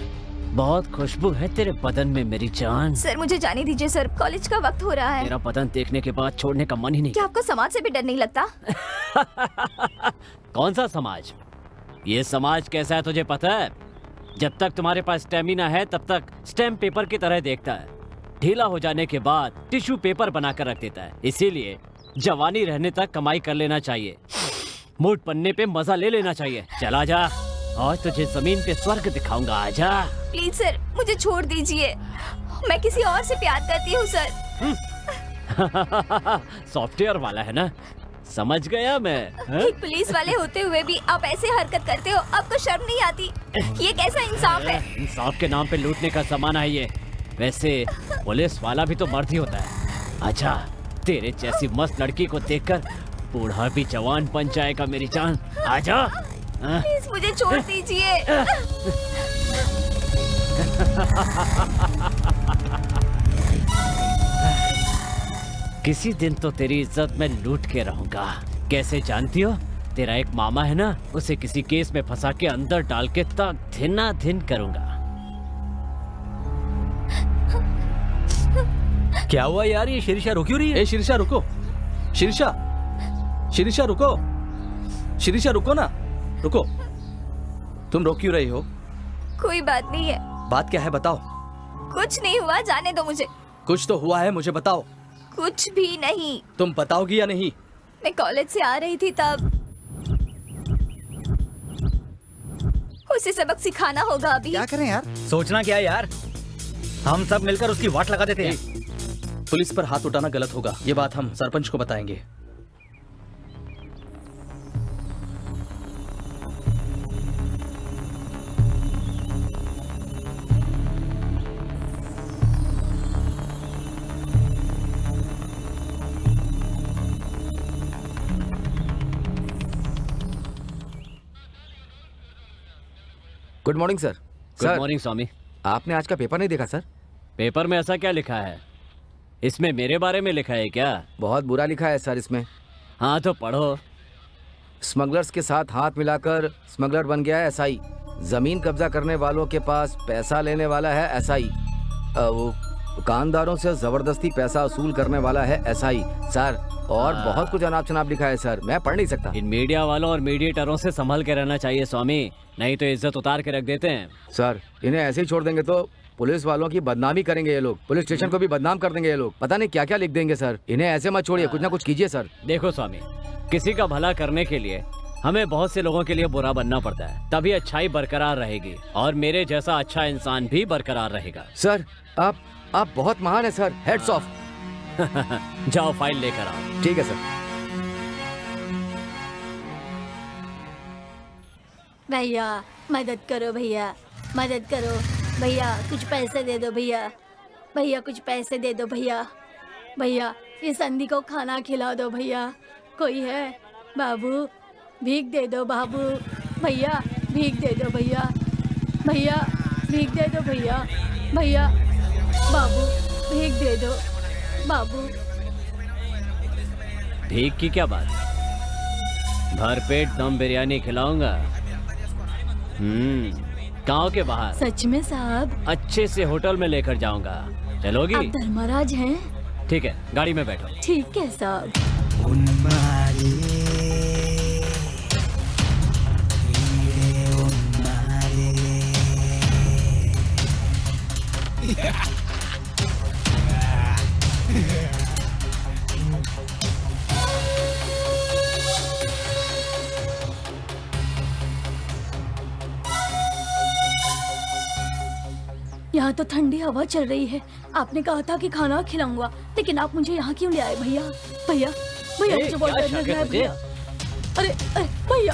बहुत खुशबू है तेरे बदन में मेरी जान। सर मुझे जाने दीजिए सर, कॉलेज का वक्त हो रहा है। तेरा बदन देखने के बाद छोड़ने का मन ही नहीं। क्या आपको समाज से भी डर नहीं लगता? कौन सा समाज? ये समाज कैसा है तुझे पता है? जब तक तुम्हारे पास स्टेमिना है तब तक स्टैम्प पेपर की तरह देखता है, ढीला हो जाने के बाद टिश्यू पेपर बनाकर रख देता है। इसीलिए जवानी रहने तक कमाई कर लेना चाहिए, मूड बनने पे मजा ले लेना चाहिए। चला जा, और तुझे जमीन पे स्वर्ग दिखाऊंगा। आजा। प्लीज सर मुझे छोड़ दीजिए, मैं किसी और से प्यार करती हूँ सर। सॉफ्टवेयर वाला है ना, समझ गया मैं। एक पुलिस वाले होते हुए भी आप ऐसे हरकत करते हो, आपको शर्म नहीं आती? ये कैसा इंसाफ है? इंसाफ के नाम पे लूटने का सामान है ये। वैसे पुलिस वाला भी तो मर्द ही होता है। अच्छा, तेरे जैसी मस्त लड़की को देखकर बूढ़ा भी जवान बन जाएगा मेरी जान। आजा। प्लीज मुझे छोड़ दीजिए। किसी दिन तो तेरी इज्जत मैं लूट के रहूंगा। कैसे जानती हो? तेरा एक मामा है ना, उसे किसी केस में फंसा के अंदर डाल के तक धिना धिन करूंगा। क्या हुआ यार, ये शीर्षा रुक क्यों रही है? ए शीर्षा रुको, शीर्षा, शीर्षा रुको, शीर्षा रुको ना, रुको। तुम रोक क्यों रही हो? कोई बात नहीं है। बात क्या है बताओ। कुछ नहीं हुआ, जाने दो मुझे। कुछ तो हुआ है, मुझे बताओ। कुछ भी नहीं। तुम बताओगी या नहीं? मैं कॉलेज से आ रही थी तब उसे सबक सिखाना होगा अभी। क्या करें यार? सोचना क्या है यार, हम सब मिलकर उसकी वाट लगा देते हैं। पुलिस पर हाथ उठाना गलत होगा, ये बात हम सरपंच को बताएंगे। Good morning sir. Good morning Swami. आपने आज का पेपर नहीं देखा सर? पेपर में ऐसा क्या लिखा है? इसमें मेरे बारे में लिखा है क्या? बहुत बुरा लिखा है सर इसमें। हाँ तो पढ़ो। स्मगलर्स के साथ हाथ मिलाकर स्मगलर बन गया है एसआई। जमीन कब्जा करने वालों के पास पैसा लेने वाला है एसआई। वो दुकानदारों से जबरदस्ती पैसा वसूल करने वाला है एसआई सर, और बहुत कुछ अनाप शनाप लिखा है सर, मैं पढ़ नहीं सकता। इन मीडिया वालों और मीडिएटरों से संभल के रहना चाहिए स्वामी, नहीं तो इज्जत उतार के रख देते हैं। सर इन्हें ऐसे ही छोड़ देंगे तो पुलिस वालों की बदनामी करेंगे ये लोग, पुलिस स्टेशन को भी बदनाम कर देंगे ये लोग, पता नहीं क्या क्या लिख देंगे सर। इन्हें ऐसे मत छोड़िए, कुछ ना कुछ कीजिए सर। देखो स्वामी, किसी का भला करने के लिए हमें बहुत से लोगों के लिए बुरा बनना पड़ता है, तभी अच्छाई बरकरार रहेगी और मेरे जैसा अच्छा इंसान भी बरकरार रहेगा। सर आप बहुत महान है सर, हेड्स ऑफ। जाओ फाइल लेकर आओ। ठीक है सर। भैया मदद करो, भैया मदद करो, भैया कुछ पैसे दे दो, भैया भैया कुछ पैसे दे दो, भैया भैया ये संधि को खाना खिला दो, भैया कोई है? बाबू भीख दे दो, बाबू भैया भीख दे दो, भैया भैया भीख दे दो, भैया भैया बाबू भीख दे दो, बाबू। भीख की क्या बात, भरपेट दम बिरयानी खिलाऊंगा। गांव के बाहर सच में साहब? अच्छे से होटल में लेकर जाऊंगा, चलोगी? आप धर्मराज हैं? ठीक है, गाड़ी में बैठो। ठीक है साहब। यहाँ तो ठंडी हवा चल रही है, आपने कहा था कि खाना खिलाऊंगा, लेकिन आप मुझे यहाँ क्यों ले आए? भैया भैया भैया मुझे बहुत डर लग रहा है भैया। अरे अरे भैया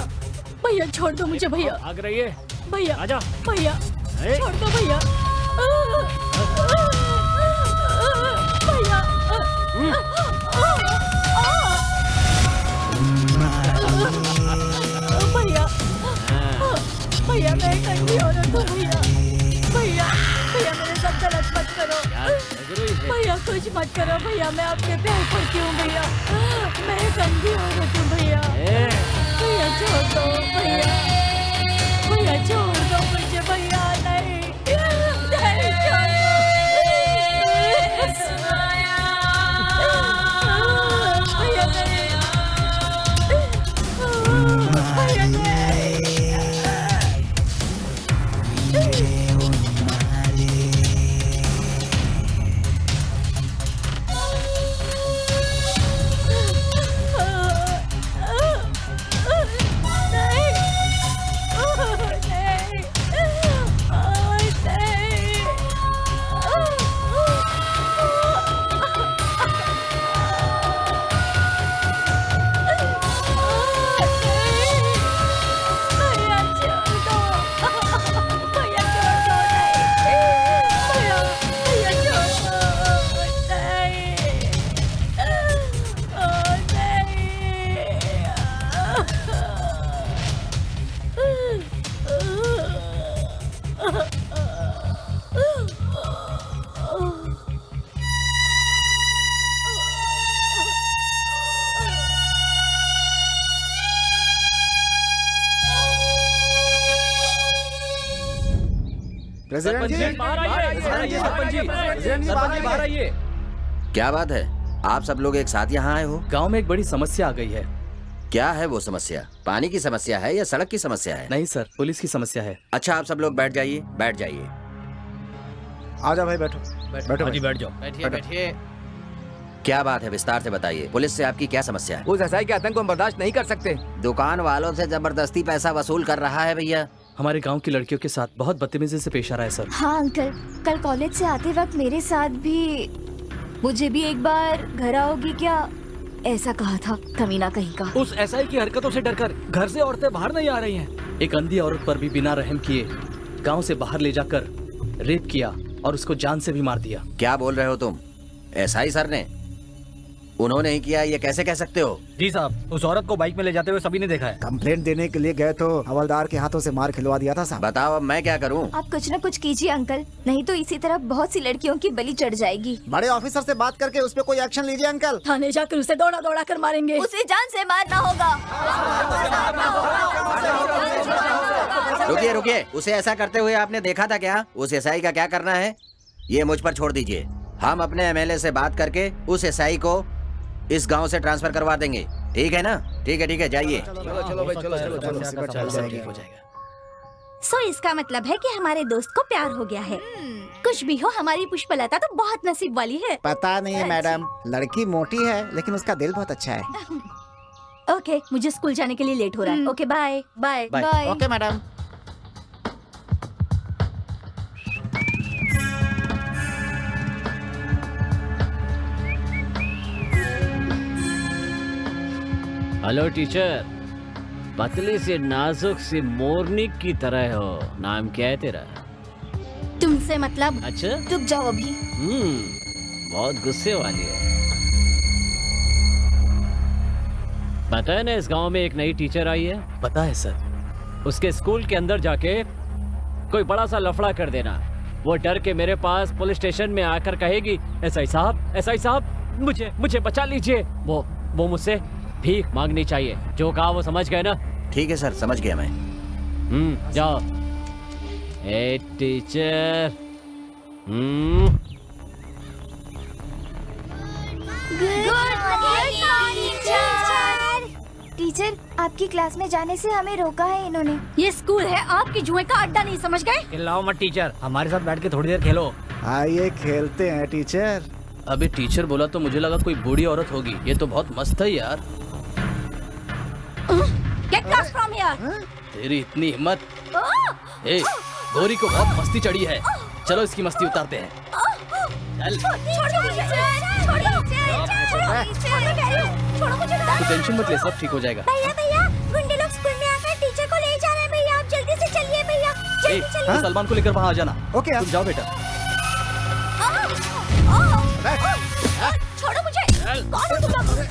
भैया छोड़ दो मुझे, भैया भाग रही है, भैया आजा। भैया छोड़ दो भैया। भैया भैया भैया मैं एक अंधी औरत हूँ, भैया भैया भैया मेरे साथ गलत मत करो, भैया कुछ मत करो भैया, मैं आपके पैर पड़ती हूँ भैया, मैं एक अंधी औरत हूँ भैया, भैया छोड़ दो भैया, भैया छोड़ दो मुझे भैया, नहीं नहीं छोड़ दो भैया, नहीं भैया नहीं। प्रेसिडेंट जी, बाहर आइए। क्या बात है, आप सब लोग एक साथ यहाँ आए हो? गांव में एक बड़ी समस्या आ गई है। क्या है वो समस्या? पानी की समस्या है या सड़क की समस्या है? नहीं सर, पुलिस की समस्या है। अच्छा, आप सब लोग बैठ जाइए, बैठ जाइए। आजा भाई बैठो बैठो हाँ जी, बैठ जाओ। बैठिए बैठिए। क्या बात है, विस्तार से बताइए। पुलिस से आपकी क्या समस्या है? उस एसआई के आतंक को हम बर्दाश्त नहीं कर सकते। दुकान वालों से जबरदस्ती पैसा वसूल कर रहा है भैया। हमारे गांव की लड़कियों के साथ बहुत बदतमीजी से पेश आ रहा है सर। हाँ अंकल, कल कॉलेज से आते वक्त मेरे साथ भी, मुझे भी एक बार घर आओगी क्या ऐसा कहा था, कमीना कहीं का। उस एसआई की हरकतों से डरकर घर से औरतें बाहर नहीं आ रही हैं। एक अंधी औरत पर भी बिना रहम किए गांव से बाहर ले जाकर रेप किया और उसको जान से भी मार दिया। क्या बोल रहे हो तुम? एसआई सर ने? उन्होंने ही किया, ये कैसे कह सकते हो? जी साहब, उस औरत को बाइक में ले जाते हुए सभी ने देखा है। कंप्लेंट देने के लिए गए तो हवलदार के हाथों से मार खिलवा दिया था साहब। बताओ अब मैं क्या करूं? आप कुछ न कुछ कीजिए अंकल, नहीं तो इसी तरह बहुत सी लड़कियों की बलि चढ़ जाएगी। बड़े ऑफिसर से बात करके उस पर कोई एक्शन लीजिए अंकल। थाने जाकर उसे दौड़ा दौड़ा कर मारेंगे, उसे जान से मारना होगा। रुकिए रुकिए, उसे ऐसा करते हुए आपने देखा था क्या? उस एसआई का क्या करना है ये मुझ पर छोड़ दीजिए। हम अपने एमएलए से बात करके उस एसआई को इस गांव से ट्रांसफर करवा देंगे। ठीक है ना? ठीक है, जाइए। चलो भाई, चलो ठीक हो जाएगा। सो इसका मतलब है कि हमारे दोस्त को प्यार हो गया है। कुछ भी हो, हमारी पुष्पलता तो बहुत नसीब वाली है। पता नहीं मैडम, लड़की मोटी है लेकिन उसका दिल बहुत अच्छा है। ओके, मुझे स्कूल जाने के लिए लेट हो रहा है। Okay, bye bye bye. Okay madam. Hello teacher, पतली सी नाजुक सी मोरनी की तरह हो। नाम क्या है तेरा? तुमसे मतलब? अच्छा, रुक जाओ अभी। बहुत गुस्से वाली है। पता है ना, इस गांव में एक नई टीचर आई है। पता है सर। उसके स्कूल के अंदर जाके कोई बड़ा सा लफड़ा कर देना। वो डर के मेरे पास पुलिस स्टेशन में आकर कहेगी, एसआई साहब, मुझे बचा लीजिए। वो मुझसे भीख मांगनी चाहिए। जो कहा वो समझ गए ना? ठीक है सर, समझ गया मैं। जाओ। A teacher. टीचर, आपकी क्लास में जाने से हमें रोका है इन्होंने। ये स्कूल है, आपकी जुए का अड्डा नहीं, समझ गए? चिल्लाओ मत टीचर, हमारे साथ बैठ के थोड़ी देर खेलो। आइए खेलते हैं टीचर। अभी टीचर बोला तो मुझे लगा कोई बूढ़ी औरत होगी। ये तो बहुत मस्त है यार। Get lost from here! तेरी इतनी हिम्मत। ए, गोरी को बहुत मस्ती चढ़ी है। चलो इसकी मस्ती उतारते हैं। तू टेंशन मत ले, सब ठीक हो जाएगा। भैया, गुंडे लोग स्कूल में आकर टीचर को ले जा रहे हैं भैया। आप जल्दी से चलिए भैया, ए, तू सलमान को लेकर वहाँ आ जाना। ओके, तुम जाओ बेटा। छोड़ो मुझे। कौन हो तुम लोग? कौन हो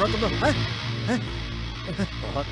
तुम लोग? बहुत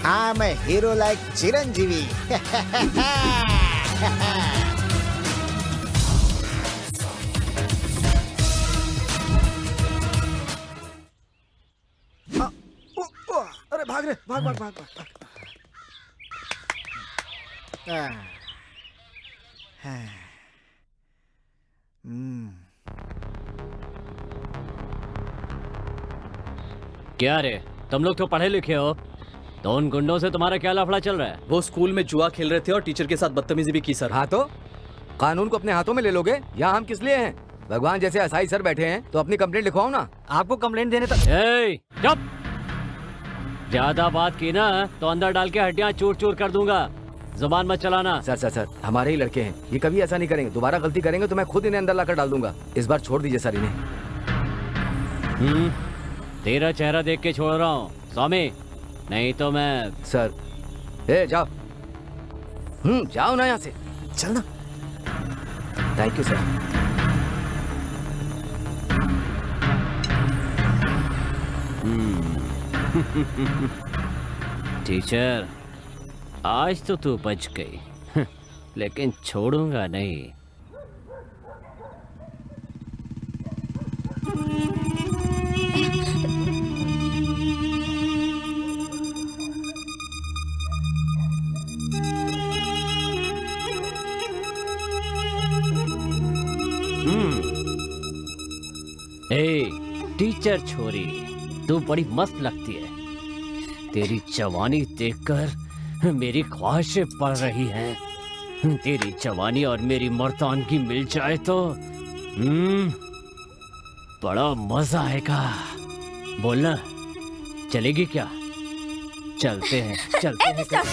I'm a hero like Chiranjeevi. अरे भाग रे, भाग। क्या रे, तुम लोग तो पढ़े लिखे हो। तो उन गुंडों से तुम्हारा क्या लफड़ा चल रहा है? वो स्कूल में जुआ खेल रहे थे और टीचर के साथ बदतमीजी भी की सर। हाँ तो कानून को अपने हाथों में ले लोगे? यहाँ हम किस लिए हैं? भगवान जैसे असाई सर बैठे हैं तो अपनी कंप्लेंट लिखवाओ ना। आपको कंप्लेंट देने तक ए, चुप! ज्यादा बात की ना तो अंदर डाल के हड्डियां चूर चूर कर दूंगा। जुबान मत चलाना। सर हमारे ही लड़के हैं, ये कभी ऐसा नहीं करेंगे। दोबारा गलती करेंगे तो मैं खुद इन्हें अंदर लाकर डाल दूंगा। इस बार छोड़ दीजिए सर इन्हें। तेरा चेहरा देख के छोड़ रहा हूँ स्वामी, नहीं तो मैं। सर जाओ। जाओ ना यहाँ से। चल ना। Thank you sir. टीचर, आज तो तू बच गई, लेकिन छोड़ूंगा नहीं। ए, टीचर छोरी, तू बड़ी मस्त लगती है। तेरी जवानी देखकर मेरी ख्वाहिशें बढ़ रही हैं। तेरी जवानी और मेरी मर्दानगी मिल जाए तो बड़ा मजा आएगा। बोलना, चलेगी क्या? चलते हैं, चलते हैं।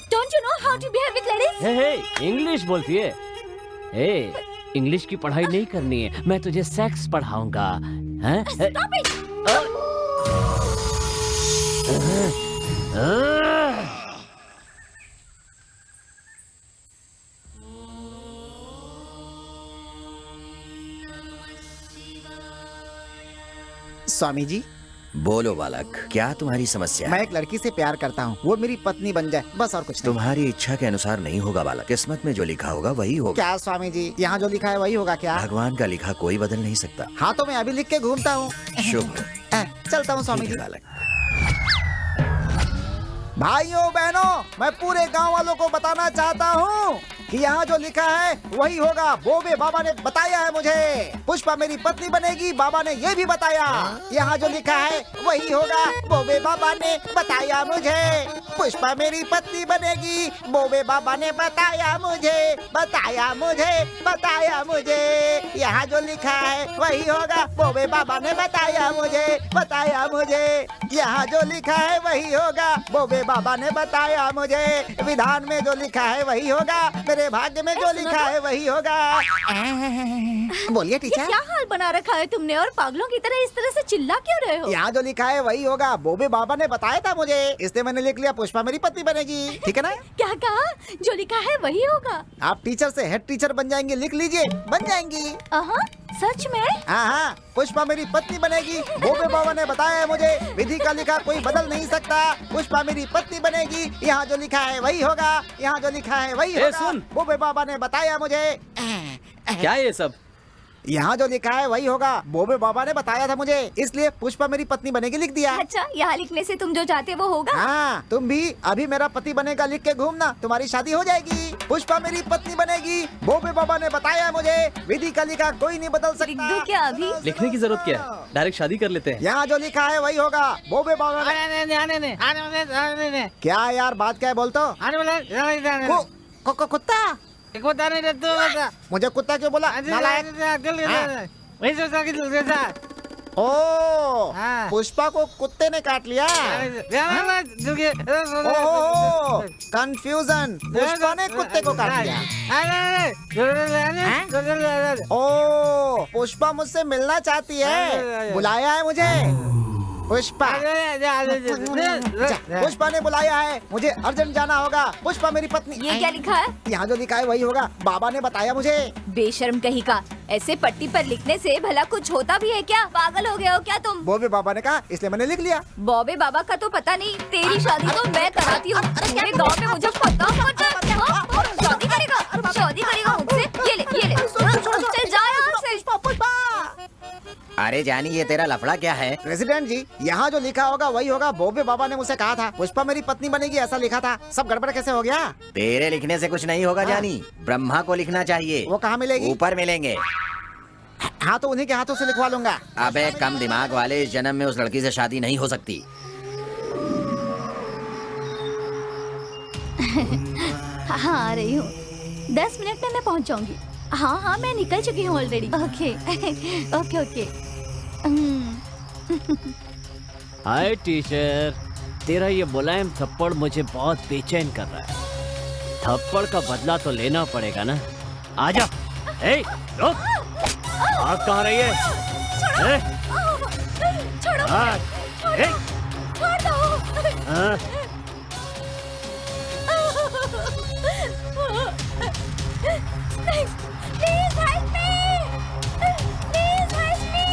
Don't you know how to behave with ladies? Hey, English बोलती है? ए, इंग्लिश की पढ़ाई नहीं करनी है, मैं तुझे सेक्स पढ़ाऊंगा। हैं? Stop it! स्वामी जी, बोलो बालक, क्या तुम्हारी समस्या मैं है? एक लड़की से प्यार करता हूँ, वो मेरी पत्नी बन जाए, बस और कुछ नहीं। तुम्हारी इच्छा के अनुसार नहीं होगा बालक, किस्मत में जो लिखा होगा वही होगा। क्या स्वामी जी, यहाँ जो लिखा है वही होगा क्या? भगवान का लिखा कोई बदल नहीं सकता। हाँ तो मैं अभी लिख के घूमता हूँ। शुभ। चलता हूँ स्वामी ठीक जी। है बालक। भाइयों बहनों, मैं पूरे गांव वालों को बताना चाहता हूँ कि यहाँ जो लिखा है वही होगा। बोबे बाबा ने बताया है मुझे। पुष्पा मेरी पत्नी बनेगी, बाबा ने ये भी बताया। यहाँ जो लिखा है वही होगा। बोबे बाबा ने बताया मुझे। पुष्पा मेरी पत्नी बनेगी, बोबे बाबा ने बताया मुझे, बताया मुझे, बताया मुझे। यहाँ जो लिखा है वही होगा। बोबे बाबा ने बताया मुझे, बताया मुझे। यहाँ जो लिखा है वही होगा। बोबे बाबा ने बताया मुझे। विधान में जो लिखा है वही होगा। मेरे भाग्य में जो लिखा है वही होगा। बोलिए ये टीचर। क्या हाल बना रखा है तुमने और पागलों की तरह इस तरह से चिल्ला क्यों रहे हो? यहाँ जो लिखा है वही होगा। बोबे बाबा ने बताया था मुझे, इसलिए मैंने लिख लिया पुष्पा मेरी पत्नी बनेगी। ठीक है ना? क्या कहा? जो लिखा है वही होगा। आप टीचर से हेड टीचर बन जाएंगे, लिख लीजिए, बन जाएंगी। सच में? हाँ, पुष्पा मेरी पत्नी बनेगी। बोबे बाबा ने बताया है मुझे, विधि का लिखा कोई बदल नहीं सकता। पुष्पा मेरी पत्नी बनेगी। यहाँ जो लिखा है वही होगा। यहाँ जो लिखा है वही होगा। सुन। बोबे बाबा ने बताया मुझे। क्या है ये सब? यहाँ जो लिखा है वही होगा। बोबे बाबा ने बताया था मुझे, इसलिए पुष्पा मेरी पत्नी बनेगी लिख दिया। अच्छा, यहाँ लिखने से तुम जो चाहते वो होगा? हाँ, तुम भी अभी मेरा पति बनेगा लिख के घूमना, तुम्हारी शादी हो जाएगी। पुष्पा मेरी पत्नी बनेगी। बोबे बाबा ने बताया मुझे, विधि का लिखा कोई नहीं बदल लिख सकता। दूं क्या अभी? लिखने की जरूरत क्या है? डायरेक्ट शादी कर लेते हैं। यहाँ जो लिखा है वही होगा। बोबे बाबा ने क्या यार बात क्या है बोल तो? कुत्ता मुझे कुत्ता क्यों बोला? नालायक। ओ, पुष्पा को कुत्ते ने काट लिया। ओहो, कंफ्यूजन। पुष्पा ने कुत्ते को काट लिया। ओ, पुष्पा मुझसे मिलना चाहती है, बुलाया है मुझे। पुष्पा पुष्पा ने बुलाया है, मुझे अर्जेंट जाना होगा। पुष्पा मेरी पत्नी। ये क्या लिखा है? यहाँ जो लिखा है वही होगा। बाबा ने बताया मुझे। बेशर्म कहीं का, ऐसे पट्टी पर लिखने से भला कुछ होता भी है क्या? पागल हो गए हो क्या तुम? बोबे बाबा ने कहा, इसलिए मैंने लिख लिया। बॉबे बाबा का तो पता नहीं, तेरी शादी तो मैं कराती हूँ। पूरे गाँव में मुझे पता शादी करेगा, शादी करेगा मुझसे। ये ले, ये ले। चल जा यहाँ से। अरे जानी, ये तेरा लफड़ा क्या है? प्रेसिडेंट जी, यहाँ जो लिखा होगा वही होगा। बोबे बाबा ने मुझसे कहा था पुष्पा मेरी पत्नी बनेगी, ऐसा लिखा था। सब गड़बड़ कैसे हो गया? तेरे लिखने से कुछ नहीं होगा जानी, ब्रह्मा को लिखना चाहिए। वो कहाँ मिलेगी? ऊपर मिलेंगे। हाँ तो उन्हीं के हाथों से लिखवा लूंगा। अबे कम दिमाग वाले, इस जन्म में उस लड़की से शादी नहीं हो सकती। हाँ आ रही हूँ, 10 मिनट में मैं पहुँच जाऊंगी। हाँ हाँ मैं निकल चुकी हूँ ऑलरेडी। Okay okay okay. हाय टीचर, तेरा ये मुलायम थप्पड़ मुझे बहुत बेचैन कर रहा है। थप्पड़ का बदला तो लेना पड़ेगा ना। आजा। ए, रुक। आप कहाँ रही है? ए? छोड़ो हाँ, ए? छोड़ दो। हाँ, Please help me! Please help me!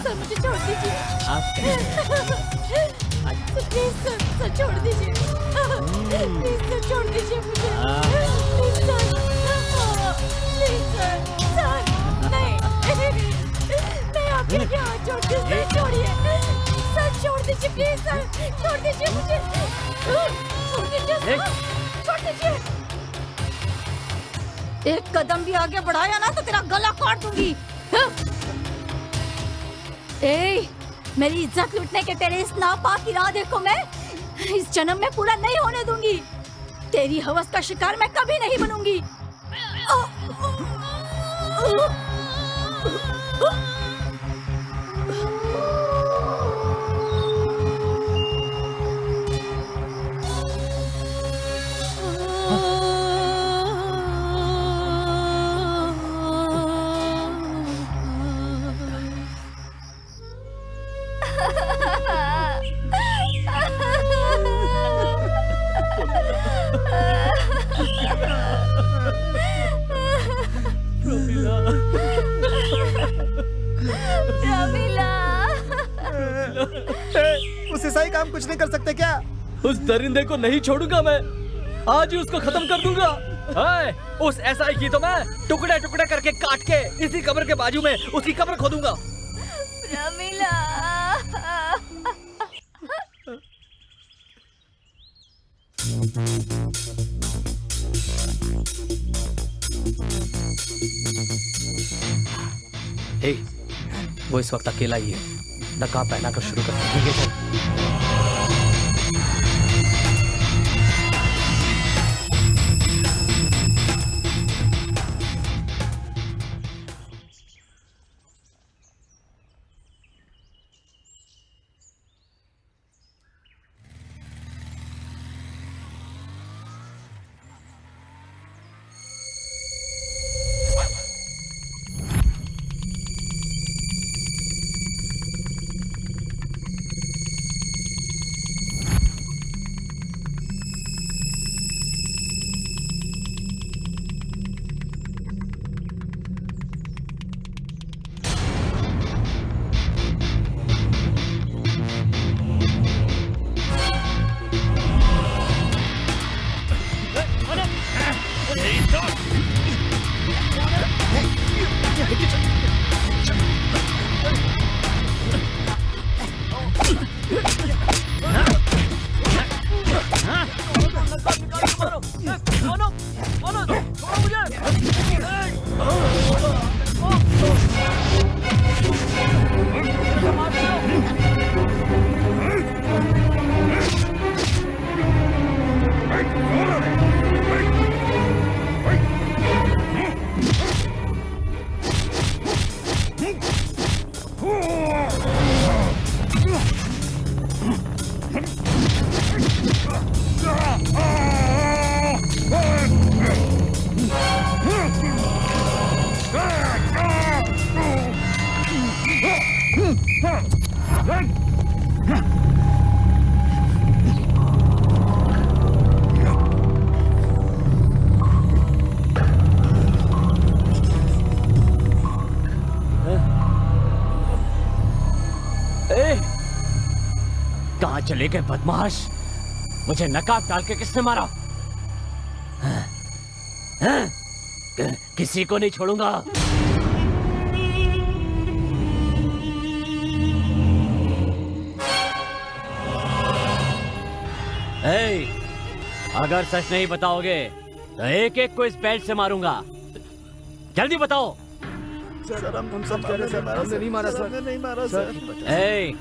Sir मुझे छोड़ दीजिए। प्लीज सर छोड़ दीजिए। प्लीज सर छोड़ दीजिए मुझे। प्लीज सर नहीं मैं आपके आगे हाथ जोड़ती हूँ, सर छोड़िए। सर छोड़ दीजिए प्लीज सर, छोड़ दीजिए मुझे। छोड़ दीजिए सर, छोड़ दीजिए। एक कदम भी आगे बढ़ाया ना तो तेरा गला काट दूंगी। ए, मेरी इज्जत लूटने के तेरे इस नापाक इरादे को मैं इस जन्म में पूरा नहीं होने दूंगी। तेरी हवस का शिकार मैं कभी नहीं बनूंगी। उस ईसाई का हम कुछ नहीं कर सकते क्या? उस दरिंदे को नहीं छोड़ूंगा मैं, आज ही उसको खत्म कर दूंगा। उस एसआई की तो मैं टुकड़े टुकड़े करके काट के इसी कब्र के बाजू में उसकी कब्र खोदूंगा। रमीला। हे, वो इस वक्त अकेला ही है। नकाब पहना कर शुरू करते हैं। ठीक है Run! कहाँ चले गए बदमाश? मुझे नकाब डाल के किसने मारा? हाँ? हाँ? किसी को नहीं छोड़ूंगा। ए, अगर सच नहीं बताओगे तो एक एक को इस बेल्ट से मारूंगा। जल्दी बताओ। सर हम सब कह रहे सर, हमने नहीं मारा सर। नहीं मारा सर। ए,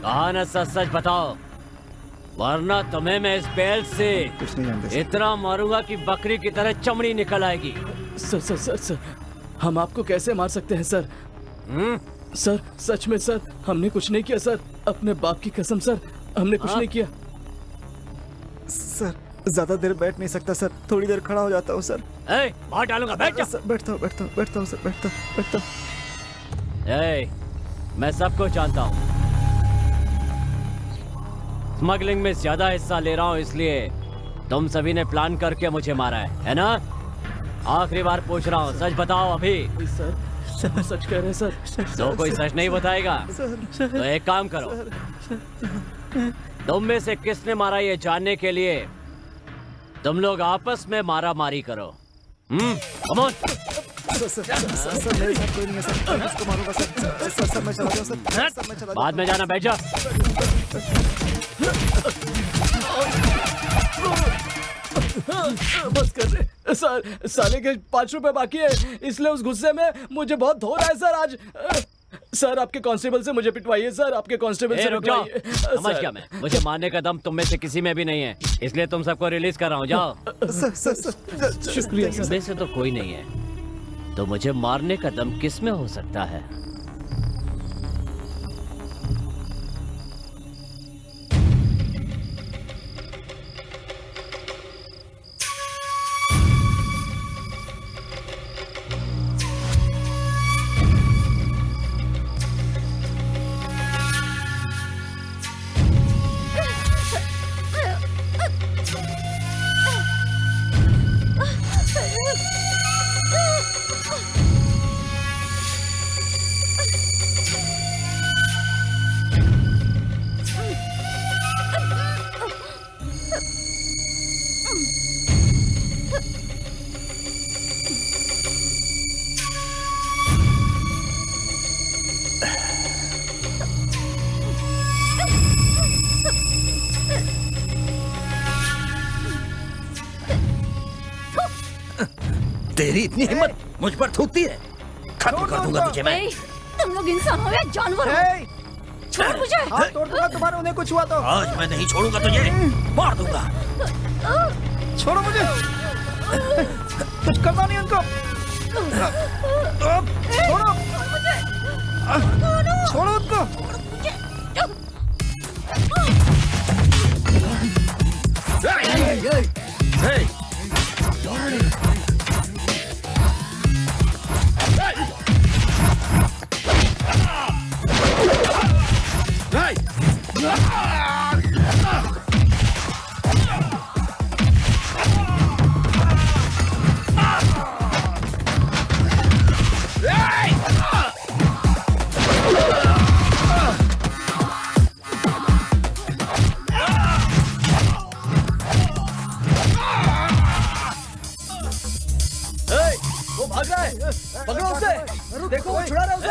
कहा ना सच सच बताओ, वरना तुम्हें मैं इस बेल्ट से कुछ नहीं जानते सर। इतना मारूंगा कि बकरी की तरह चमड़ी निकल आएगी। सर सर सर सर हम आपको कैसे मार सकते हैं सर? सर सच में सर, हमने कुछ नहीं किया सर, अपने बाप की कसम सर, हमने कुछ नहीं किया। सर ज्यादा देर बैठ नहीं सकता सर, थोड़ी देर खड़ा हो जाता हूँ सर। ए, बाहर डालूंगा, बैठ जा। सर बैठता हूँ सर, बैठता हूँ। ए, मैं सब कुछ जानता हूँ। स्मगलिंग में ज्यादा हिस्सा ले रहा हूँ, इसलिए तुम सभी ने प्लान करके मुझे मारा है ना? आखिरी बार पूछ रहा हूँ, सच बताओ अभी। सर सर सच कह रहे हैं सर। तो कोई सच नहीं बताएगा तो एक काम करो, तुम में से किसने मारा ये जानने के लिए तुम लोग आपस में मारा मारी करो। Come on. सर मेरे साथ कोई नहीं है सर, मैं इसको मारूंगा सर। मैं चला जाऊँ सर, मैं चला जाऊँ। बाद में जाना, बैठ जा। बस कर रहे सर, साले के 5 रुपए बाकी है, इसलिए उस गुस्से में मुझे बहुत धो रहा है सर आज। सर आपके कांस्टेबल से मुझे पिटवाइए सर, आपके कांस्टेबल से रुक जाओ। पिटवाइए। समझ गया मैं, मुझे मारने का दम तुम में से किसी में भी नहीं है, इसलिए तुम सबको रिलीज कर रहा हूँ। जाओ। शुक्रिया सर। इसमें से तो कोई नहीं है, तो मुझे मारने का दम किस में हो सकता है? तेरी इतनी हिम्मत मुझ पर थूकती है, खत्म कर दूंगा तुझे मैं। ए, तुम लोग इंसान हो या जानवर हो? छोड़ मुझे। हाथ तोड़ दूंगा तुम्हारे, उन्हें कुछ हुआ तो। आज मैं नहीं छोड़ूंगा तुझे, मार दूंगा। छोड़ो मुझे, कुछ करना नहीं उनको। छोड़ो, छोड़ो उनको। वो भाग रहा है, पकड़ो उसे। देखो वो छुड़ा रहा है उसे।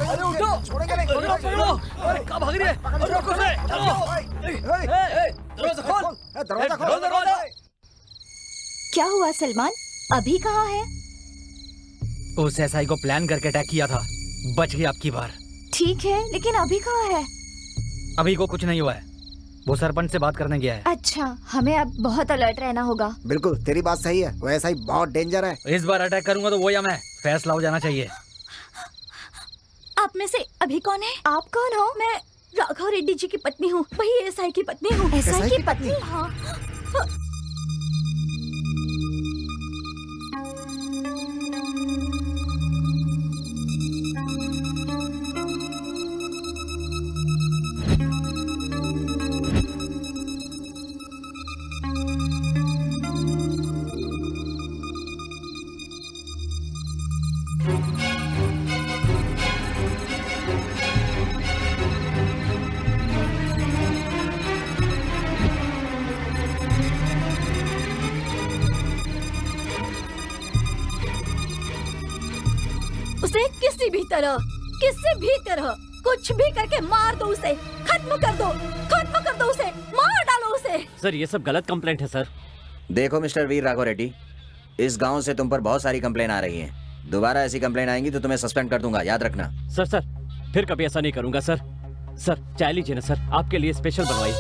अरे उठो, छोड़ेंगे नहीं। पकड़ो पकड़ो। अरे कहाँ भाग रही है? अरे रुको उसे, चलो। दरवाजा खोल, दरवाजा खोलो, दरवाजा। क्या हुआ सलमान, अभी कहाँ है? उस एसआई को प्लान करके अटैक किया था, बच गई आपकी बार। ठीक है, लेकिन अभी कहाँ है? अभी को कुछ नहीं हुआ है, वो सरपंच से बात करने गया है। अच्छा, हमें अब बहुत अलर्ट रहना होगा। बिल्कुल तेरी बात सही है, वो ऐसा ही बहुत डेंजर है। इस बार अटैक करूंगा तो वो या मैं, फैसला हो जाना चाहिए। आप में से अभी कौन है? आप कौन हो? मैं राघव रेड्डी जी की पत्नी हूँ, वही एसआई की पत्नी हूँ। एसआई की पत्नी? हाँ। किसी भी तरह कुछ भी करके मार दो उसे, खत्म कर दो उसे, मार डालो उसे। सर ये सब गलत कंप्लेंट है सर। देखो मिस्टर वीर राघव रेड्डी, इस गांव से तुम पर बहुत सारी कंप्लेन आ रही हैं। दोबारा ऐसी कंप्लेन आएंगी तो तुम्हें सस्पेंड कर दूंगा, याद रखना। सर फिर कभी ऐसा नहीं करूंगा सर। सर चाय लीजिए ना सर, आपके लिए स्पेशल बनवाई।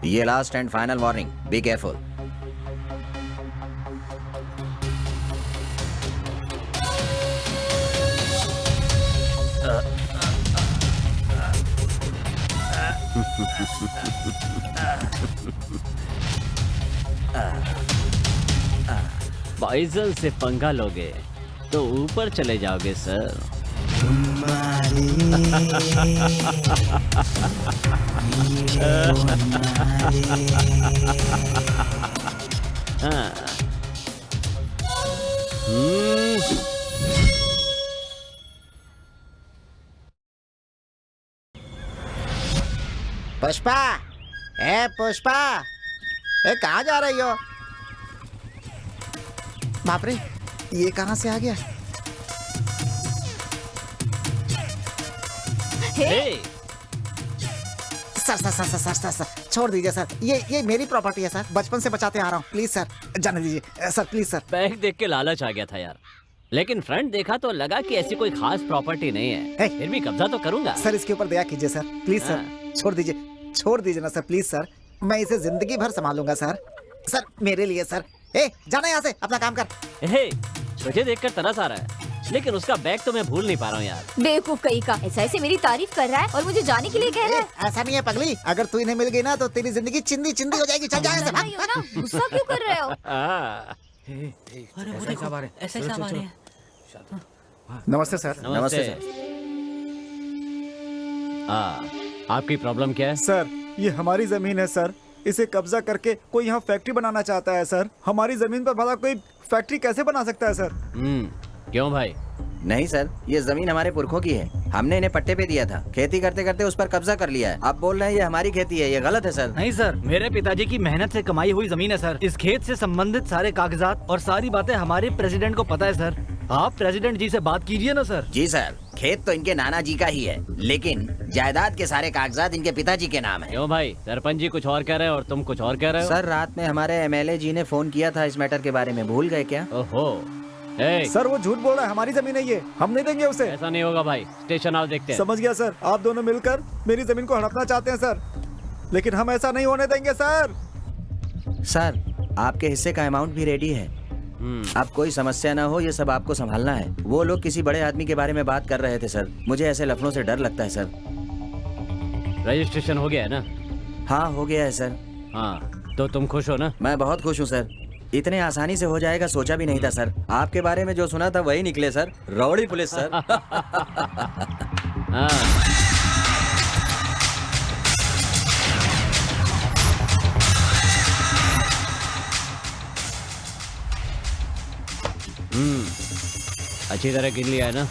ये last and final warning, be careful. Poison से पंगा लोगे तो ऊपर चले जाओगे सर। पुष्पा, ए पुष्पा, ए कहाँ जा रही हो? बाप रे, ये कहाँ से आ गया? सर, छोड़ दीजिए सर, ये मेरी प्रॉपर्टी है सर, बचपन से बचाते आ रहा हूँ, प्लीज सर जाने दीजिए सर, प्लीज सर। बैग देख के लालच आ गया था यार, लेकिन फ्रंट देखा तो लगा कि ऐसी कोई खास प्रॉपर्टी नहीं है। फिर भी कब्जा तो करूंगा। सर इसके ऊपर दया कीजिए सर, प्लीज सर, छोड़ दीजिए ना सर, प्लीज सर, मैं इसे जिंदगी भर संभालूंगा सर, मेरे लिए सर। जाना यहाँ से, अपना काम कर। तुझे देखकर तरस आ रहा है, लेकिन उसका बैग तो मैं भूल नहीं पा रहा हूँ यार। बेवकूफ कहीं का, ऐसे मेरी तारीफ कर रहा है और मुझे जाने के लिए कह रहा है। ऐसा नहीं है पगली, अगर तू इन्हें मिल गई ना तो तेरी जिंदगी चिंदी चिंदी हो जाएगी। चल जाए गुस्सा क्यों कर रहे हो? ऐसे सब आ रहे हैं। नमस्ते सर। नमस्ते सर। आपकी प्रॉब्लम क्या है? सर ये हमारी जमीन है सर, इसे कब्जा करके कोई यहाँ फैक्ट्री बनाना चाहता है सर। हमारी जमीन पर भला कोई फैक्ट्री कैसे बना सकता है सर? क्यों भाई? नहीं सर, ये जमीन हमारे पुरखों की है, हमने इन्हें पट्टे पे दिया था, खेती करते करते उस पर कब्जा कर लिया है। आप बोल रहे हैं ये हमारी खेती है, ये गलत है सर। नहीं सर, मेरे पिताजी की मेहनत से कमाई हुई जमीन है सर। इस खेत से संबंधित सारे कागजात और सारी बातें हमारे प्रेसिडेंट को पता है सर। आप प्रेसिडेंट जी से बात कीजिए ना सर। जी सर, खेत तो इनके नाना जी का ही है, लेकिन जायदाद के सारे कागजात इनके पिताजी के नाम है। क्यों भाई, सरपंच जी कुछ और कह रहे हैं और तुम कुछ और कह रहे हो? सर रात में हमारे एमएलए जी ने फोन किया था इस मैटर के बारे में, भूल गए क्या? ओहो सर वो झूठ बोल रहा है, हमारी जमीन है ये, हम नहीं देंगे उसे। ऐसा नहीं होगा भाई, स्टेशन आओ देखते हैं। समझ गया सर, आप दोनों मिलकर मेरी जमीन को हड़पना चाहते हैं सर, लेकिन हम ऐसा नहीं होने देंगे सर। सर आपके हिस्से का अमाउंट भी रेडी है, अब कोई समस्या ना हो, ये सब आपको संभालना है। वो लोग किसी बड़े आदमी के बारे में बात कर रहे थे सर, मुझे ऐसे लफड़ों से डर लगता है सर। रजिस्ट्रेशन हो गया है ना? हाँ हो गया है सर। हाँ तो तुम खुश हो ना? मैं बहुत खुश हूँ सर, इतने आसानी से हो जाएगा सोचा भी नहीं था सर। आपके बारे में जो सुना था वही निकले सर, रौड़ी पुलिस सर। अच्छी तरह गिन लिया है ना?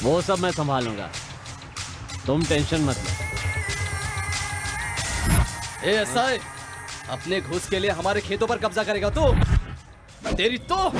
वो सब मैं संभालूंगा, तुम टेंशन मत लो। एएसआई, अपने घूस के लिए हमारे खेतों पर कब्जा करेगा तू? तेरी तो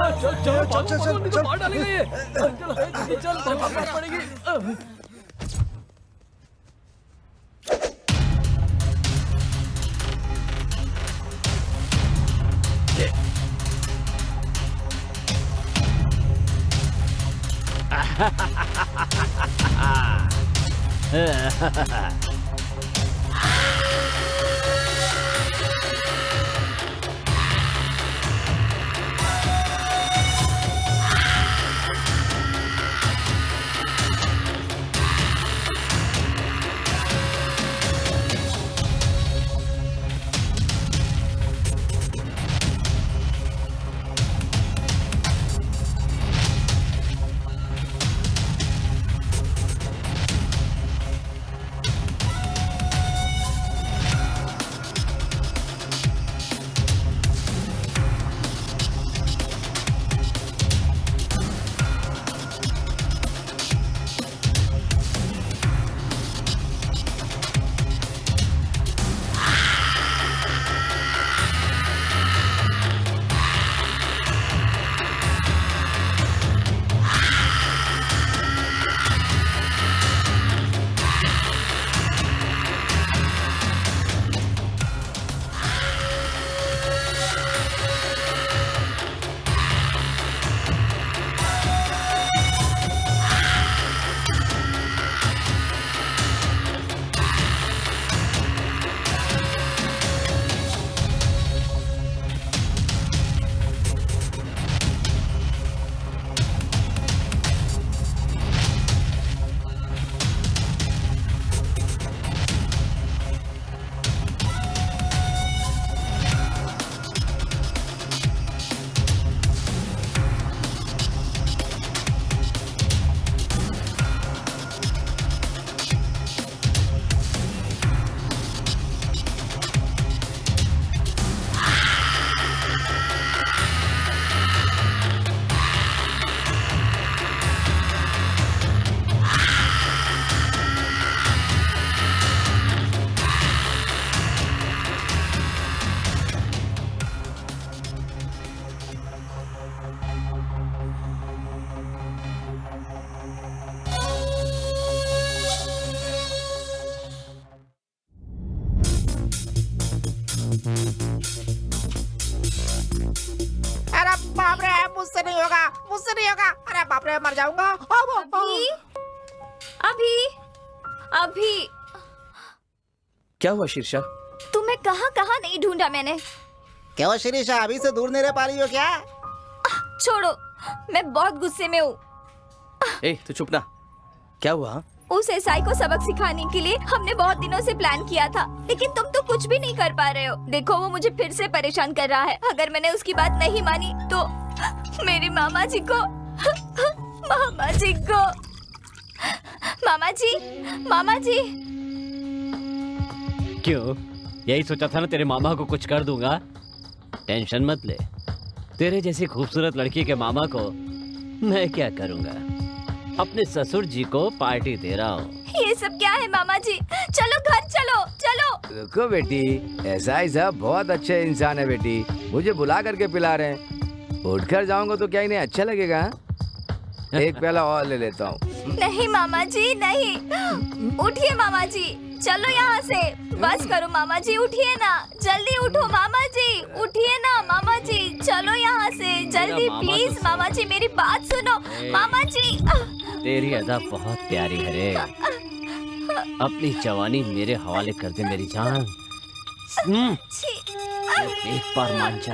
चल चल भागो भागो, नहीं तो मार डालेगा ये। चल जल्दी चल, भागना पड़ेगी। अरे बाप रे, मुझसे नहीं होगा, मुझसे नहीं होगा। अरे बाप रे, मर जाऊंगा। अभी अभी अभी क्या हुआ शीर्षा? तुम्हें कहाँ कहाँ नहीं ढूंढा मैंने। क्यों शिरीषा, अभी से दूर नहीं रह पा रही हो क्या? छोड़ो, मैं बहुत गुस्से में हूँ। ए तू चुप ना। क्या हुआ? उस एसआई को सबक सिखाने के लिए हमने बहुत दिनों से प्लान किया था, लेकिन तुम तो कुछ भी नहीं कर पा रहे हो। देखो वो मुझे फिर से परेशान कर रहा है। अगर मैंने उसकी बात नहीं मानी तो मेरी मामा जी को मामा जी को मामा जी मामा जी। क्यों? यही सोचा था ना तेरे मामा को कुछ कर दूंगा। टेंशन मत ले, तेरे जैसी खूबसूरत लड़की के मामा को मैं क्या करूंगा। अपने ससुर जी को पार्टी दे रहा हूँ। ये सब क्या है मामा जी? चलो घर चलो चलो। रुको बेटी, एसआई साहब बहुत अच्छे इंसान है बेटी, मुझे बुला करके पिला रहे हैं। उठकर जाऊंगा तो क्या इन्हें अच्छा लगेगा? एक प्याला और ले लेता हूँ। नहीं मामा जी नहीं, उठिए मामा जी, चलो यहाँ से। बस करो मामा जी, उठिए ना, जल्दी उठो मामा जी, उठिए ना मामा जी, चलो यहाँ से जल्दी प्लीज मामा जी, मेरी बात सुनो मामा जी। तेरी अदा बहुत प्यारी है रे। अपनी जवानी मेरे हवाले कर दे मेरी जान। एक बार मान जा।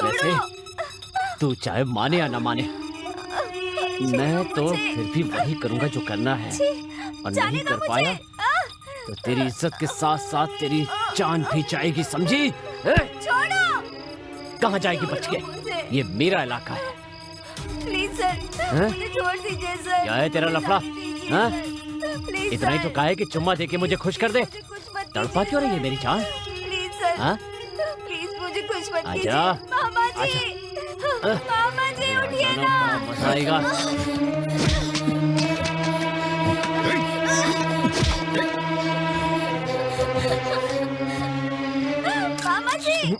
वैसे तू चाहे माने या ना माने, मैं तो फिर भी वही करूंगा जो करना है। और नहीं कर पाया तो तेरी इज्जत के साथ साथ तेरी जान भी जाएगी, समझी? छोड़ो। कहाँ जाएगी बच के? ये मेरा इलाका है। प्लीज सर, मुझे छोड़ दीजिए सर। क्या है तेरा लफड़ा? हाँ? प्लीज इतना ही तो कहा है कि चुम्मा देके मुझे खुश कर दे। तड़पा क्यों रही है मेरी जान? प्लीज सर, हाँ? प्लीज मुझे कुछ मत कीजिए। आजा। मामा जी, मामा जी उठिए ना। मजा आएगा। मामा जी,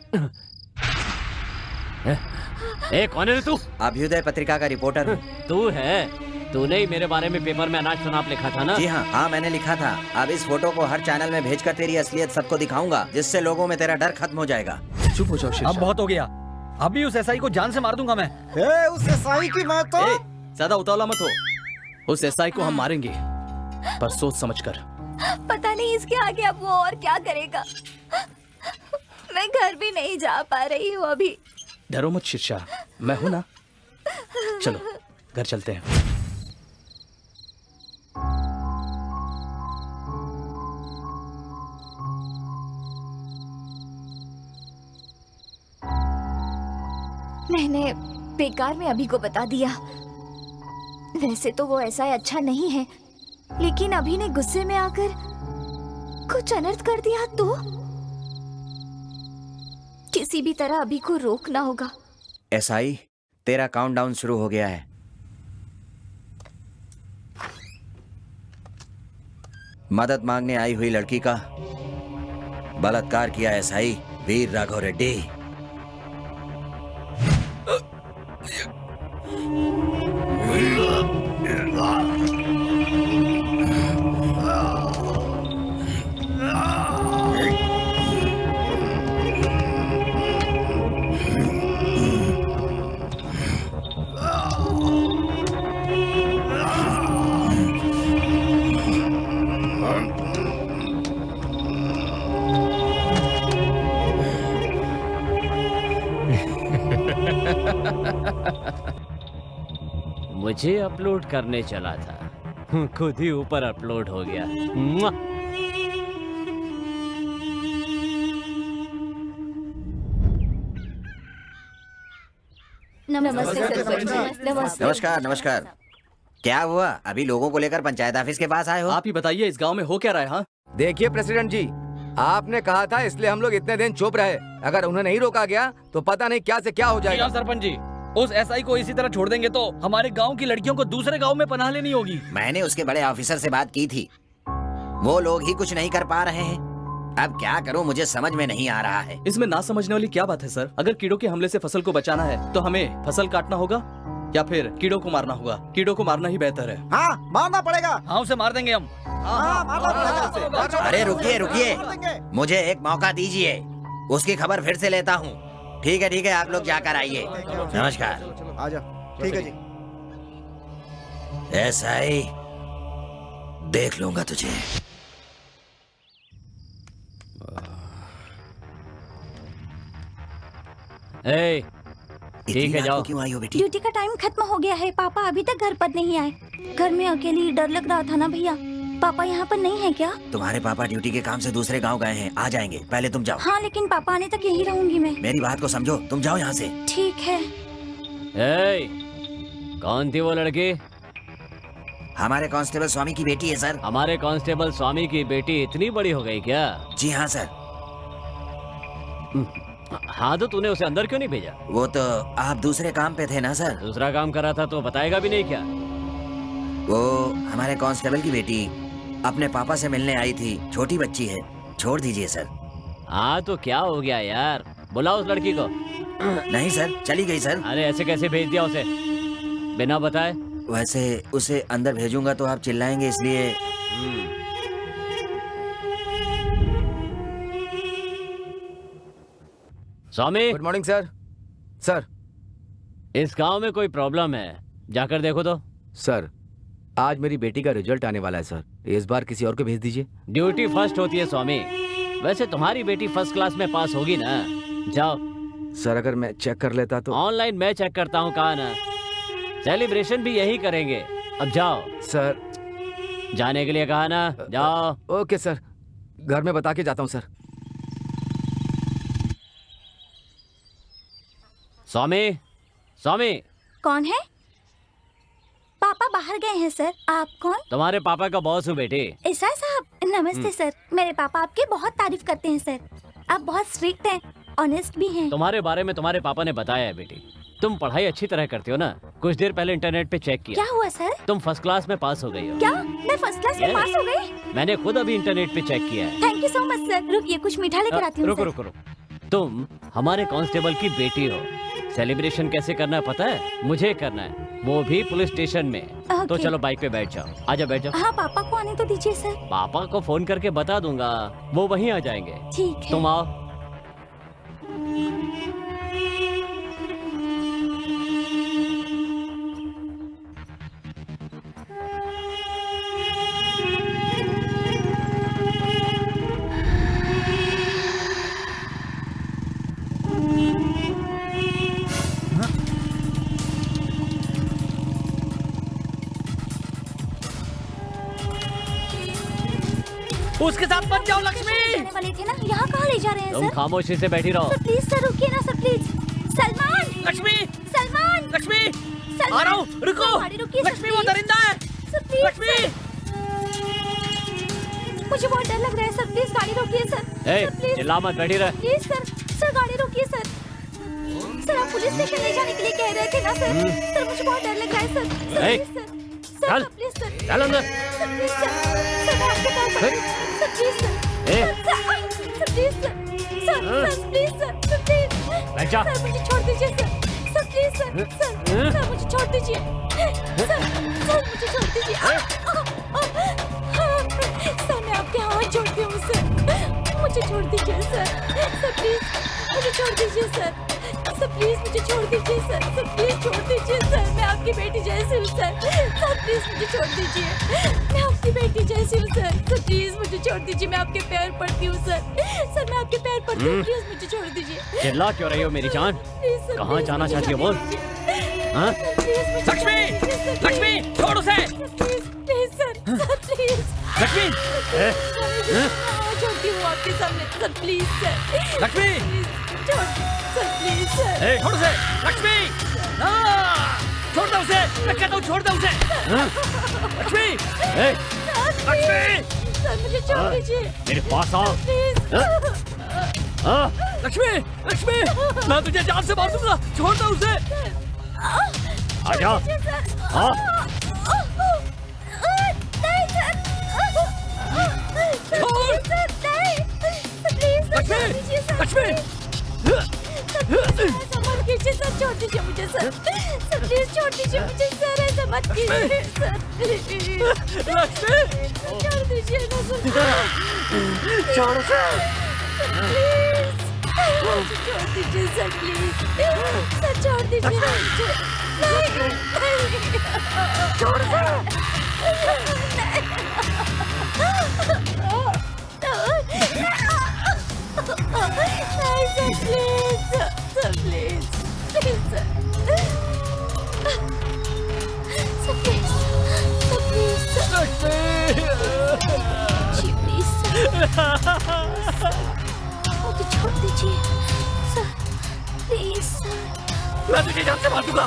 ए, कौन है रे तू? अभ्युदय पत्रिका का रिपोर्टर हूँ। तू है? तूने ही मेरे बारे में पेपर में अनाप शनाप लिखा था ना? जी हाँ, मैंने लिखा था। अब इस फोटो को हर चैनल में भेजकर तेरी असलियत सबको दिखाऊंगा, जिससे लोगों में तेरा डर खत्म हो जाएगा। चुप हो जाओ अब शेरशाह। बहुत हो गया, अभी उस एसआई को जान से मार दूंगा मैं। उस एसआई की मैं तो ज्यादा उतावला मत हो। उस एसआई को हम मारेंगे, पर सोच समझकर। पता नहीं इसके आगे अब वो और क्या करेगा। मैं घर भी नहीं जा पा रही हूँ अभी। डरो मत शेरशाह, मैं हूं ना। चलो घर चलते हैं। मैंने बेकार में अभी को बता दिया। वैसे तो वो ऐसा अच्छा नहीं है, लेकिन अभी ने गुस्से में आकर कुछ अनर्थ कर दिया तो किसी भी तरह अभी को रोकना होगा। एसआई, तेरा काउंटडाउन शुरू हो गया है। मदद मांगने आई हुई लड़की का बलात्कार किया एसआई वीर राघव रेड्डी। मुझे अपलोड करने चला था, खुद ही ऊपर अपलोड हो गया। मुआ! नमस्ते सरपंच। नमस्ते। नमस्कार नमस्कार। क्या हुआ? अभी लोगों को लेकर पंचायत ऑफिस के पास आए हो? आप ही बताइए, इस गांव में हो क्या रहा है? हाँ, देखिए प्रेसिडेंट जी, आपने कहा था इसलिए हम लोग इतने दिन चुप रहे। अगर उन्हें नहीं रोका गया तो पता नहीं क्या से क्या हो जाएगा। सरपंच जी, उस एसआई को इसी तरह छोड़ देंगे तो हमारे गांव की लड़कियों को दूसरे गांव में पनाह लेनी होगी। मैंने उसके बड़े ऑफिसर से बात की थी, वो लोग ही कुछ नहीं कर पा रहे हैं। अब क्या करूं, मुझे समझ में नहीं आ रहा है। इसमें ना समझने वाली क्या बात है सर? अगर कीड़ों के हमले से फसल को बचाना है तो हमें फसल काटना होगा या फिर कीड़ों को मारना होगा? कीड़ों को मारना ही बेहतर है। हाँ, मारना पड़ेगा। हाँ, उसे मार देंगे हम। हाँ, मारना पड़ेगा। अरे रुकिए रुकिए, मुझे एक मौका दीजिए, उसकी खबर फिर से लेता हूँ। ठीक है, आप लोग जाकर आइए। नमस्कार। आ जाओ। ठीक है जी। एसआई, देख लूंगा तुझे। ए, ठीक है, जाओ। क्यों आई हो बेटी? ड्यूटी का टाइम खत्म हो गया है। पापा अभी तक घर पर नहीं आए। घर में अकेली डर लग रहा था ना भैया। पापा यहाँ पर नहीं है क्या? तुम्हारे पापा ड्यूटी के काम से दूसरे गांव गए हैं, आ जाएंगे। पहले तुम जाओ। हाँ, लेकिन पापा आने तक यही रहूंगी मैं। मेरी बात को समझो, तुम जाओ यहाँ से। ठीक है। ए, कौन थी वो लड़की? हमारे कांस्टेबल स्वामी की बेटी है सर। हमारे कांस्टेबल स्वामी की बेटी इतनी बड़ी हो गई क्या? जी हाँ सर। हाँ, तो तूने उसे अंदर क्यों नहीं भेजा? वो तो आप दूसरे काम पे थे ना सर। दूसरा काम कर रहा था तो बताएगा भी नहीं क्या? वो हमारे कांस्टेबल की बेटी अपने पापा से मिलने आई थी, छोटी बच्ची है, छोड़ दीजिए सर। हाँ, तो क्या हो गया यार? बुलाओ उस लड़की को। नहीं सर, चली गई सर। अरे ऐसे कैसे भेज दिया उसे बिना बताए? वैसे उसे अंदर भेजूंगा तो आप चिल्लाएंगे, इसलिए। स्वामी, गुड मॉर्निंग सर। सर, इस गांव में कोई प्रॉब्लम है, जाकर देखो तो। सर आज मेरी बेटी का रिजल्ट आने वाला है सर, इस बार किसी और को भेज दीजिए। ड्यूटी फर्स्ट होती है स्वामी। वैसे तुम्हारी बेटी फर्स्ट क्लास में पास होगी ना? जाओ। सर अगर मैं चेक कर लेता तो। ऑनलाइन मैं चेक करता हूँ, कहा ना। सेलिब्रेशन भी यही करेंगे। अब जाओ। सर जाने के लिए कहा ना, जाओ। ओके सर, घर में बता के जाता हूँ सर। स्वामी, स्वामी। कौन है? पापा बाहर गए हैं सर। आप कौन? तुम्हारे पापा का बॉस हूँ बेटे। एसआई साहब, नमस्ते सर। मेरे पापा आपकी बहुत तारीफ करते हैं सर। आप बहुत स्ट्रिक्ट हैं, ऑनेस्ट भी हैं। तुम्हारे बारे में तुम्हारे पापा ने बताया है बेटी। तुम पढ़ाई अच्छी तरह करती हो ना? कुछ देर पहले इंटरनेट पे चेक किया। क्या हुआ सर? तुम फर्स्ट क्लास में पास हो गई हो। क्या मैं फर्स्ट क्लास में Yes. पास हो गई? मैंने खुद अभी इंटरनेट पे चेक किया है। Thank you so much sir. रुकिए कुछ मीठा लेकर आती हूँ। रुको रुको रुको। तुम हमारे कांस्टेबल की बेटी हो, सेलिब्रेशन कैसे करना है पता है? मुझे करना है, वो भी पुलिस स्टेशन में। तो ओके। चलो बाइक पे बैठ जाओ। आजा बैठ जाओ। हाँ पापा को आने तो दीजिए सर। पापा को फोन करके बता दूंगा, वो वहीं आ जाएंगे। ठीक है। तुम आओ। उसके साथ मत जाओ लक्ष्मी। जाने वाले थे ना, यहाँ कहाँ ले जा रहे हैं तुम सर? खामोशी से बैठी रहो। सर प्लीज सर रुकिए ना सर प्लीज। सलमान, लक्ष्मी, सलमान, लक्ष्मी, सलमान, आ रहा हूँ, रुको। गाड़ी रुकिए सर, लक्ष्मी, वो प्लीज। दरिंदा है। Sir please Lakshmi. मुझे बहुत डर लग रहा है सर, प्लीज गाड़ी रोकिए सर। ए, सर प्लीज चिल्ला मत, बैठी रह। प्लीज सर, सर गाड़ी रोकिए सर। सर आप पुलिस स्टेशन ले जाने के लिए कह रहे थे ना सर? सर मुझे बहुत डर लग रहा है sir. Sir A, please sir, चल। सर प्लीज सर, चल अंदर। सर प्लीज सर, सर मैं आपके पैर पड़ती हूँ। Sir please sir, A. Sir please sir, sir please sir, sir please. बैठ जा। सर मुझे छोड़ दीजिए sir, sir please sir, sir मुझे छोड़ दीजिए, सर मुझे छोड़ दीजिए। सर मैं आपके हाथ जोड़ती हूँ सर, मुझे छोड़ दीजिए सर, सर प्लीज मुझे छोड़ दीजिए सर, सर प्लीज मुझे छोड़ दीजिए सर, सर प्लीज छोड़ दीजिए सर, मैं आपकी बेटी जैसी हूँ सर, सर प्लीज मुझे छोड़ दीजिए, मैं आपकी बेटी जैसी हूँ सर, सर प्लीज मुझे छोड़ दीजिए, मैं आपके पैर पड़ती हूँ सर, सर मैं आपके पैर पड़ती हूँ, प्लीज मुझे छोड़ दीजिए। चिल्ला क्यों रही हो मेरी जान? प्लीज सर, कहाँ प्लीज जाना मुझे चाहती हो बोल? जाने दीजिए। हाँ? प्लीज मुझे लक्ष्मी, जाने दीजिए, सर, लक्ष्मी, छोड़ उसे। Please please sir, sir please. Lakshmi, मैं छोड़ती हूँ आपके सामने, sir please sir. Lakshmi. Please छोड़, सर प्लीज सर। ए, छोड़ उसे। लक्ष्मी, छोड़ दे उसे। मैं कहता हूँ छोड़ दे उसे। लक्ष्मी, ए, लक्ष्मी, सर मुझे छोड़ दीजिए, मेरे पास आओ। प्लीज। हाँ? लक्ष्मी, लक्ष्मी, मैं तुझे जान से मार दूंगा। छोड़ दे उसे। आजा। हाँ? नहीं सर, छोड़। सर नहीं, प्लीज सर, छोड़ दीजिए सर, लक्ष्मी, संभाल कीजिए सर, छोड़ दीजिए मुझे सर, सर प्लीज छोड़ दीजिए मुझे सर, ऐसा मत कीजिए सर, प्लीज लक्ष्मी, छोड़ दीजिए ना सर, छोड़ उसे। प्लीज मुझे छोड़ दीजिए सर, प्लीज सर छोड़ दीजिए मुझे, नहीं छोड़ उसे। नहीं sir, please sir, please please sir, sir please, sir please sir, जी प्लीज सर, मुझे छोड़ दीजिए सर, प्लीज सर, मैं तुझे जान से मार दूंगा।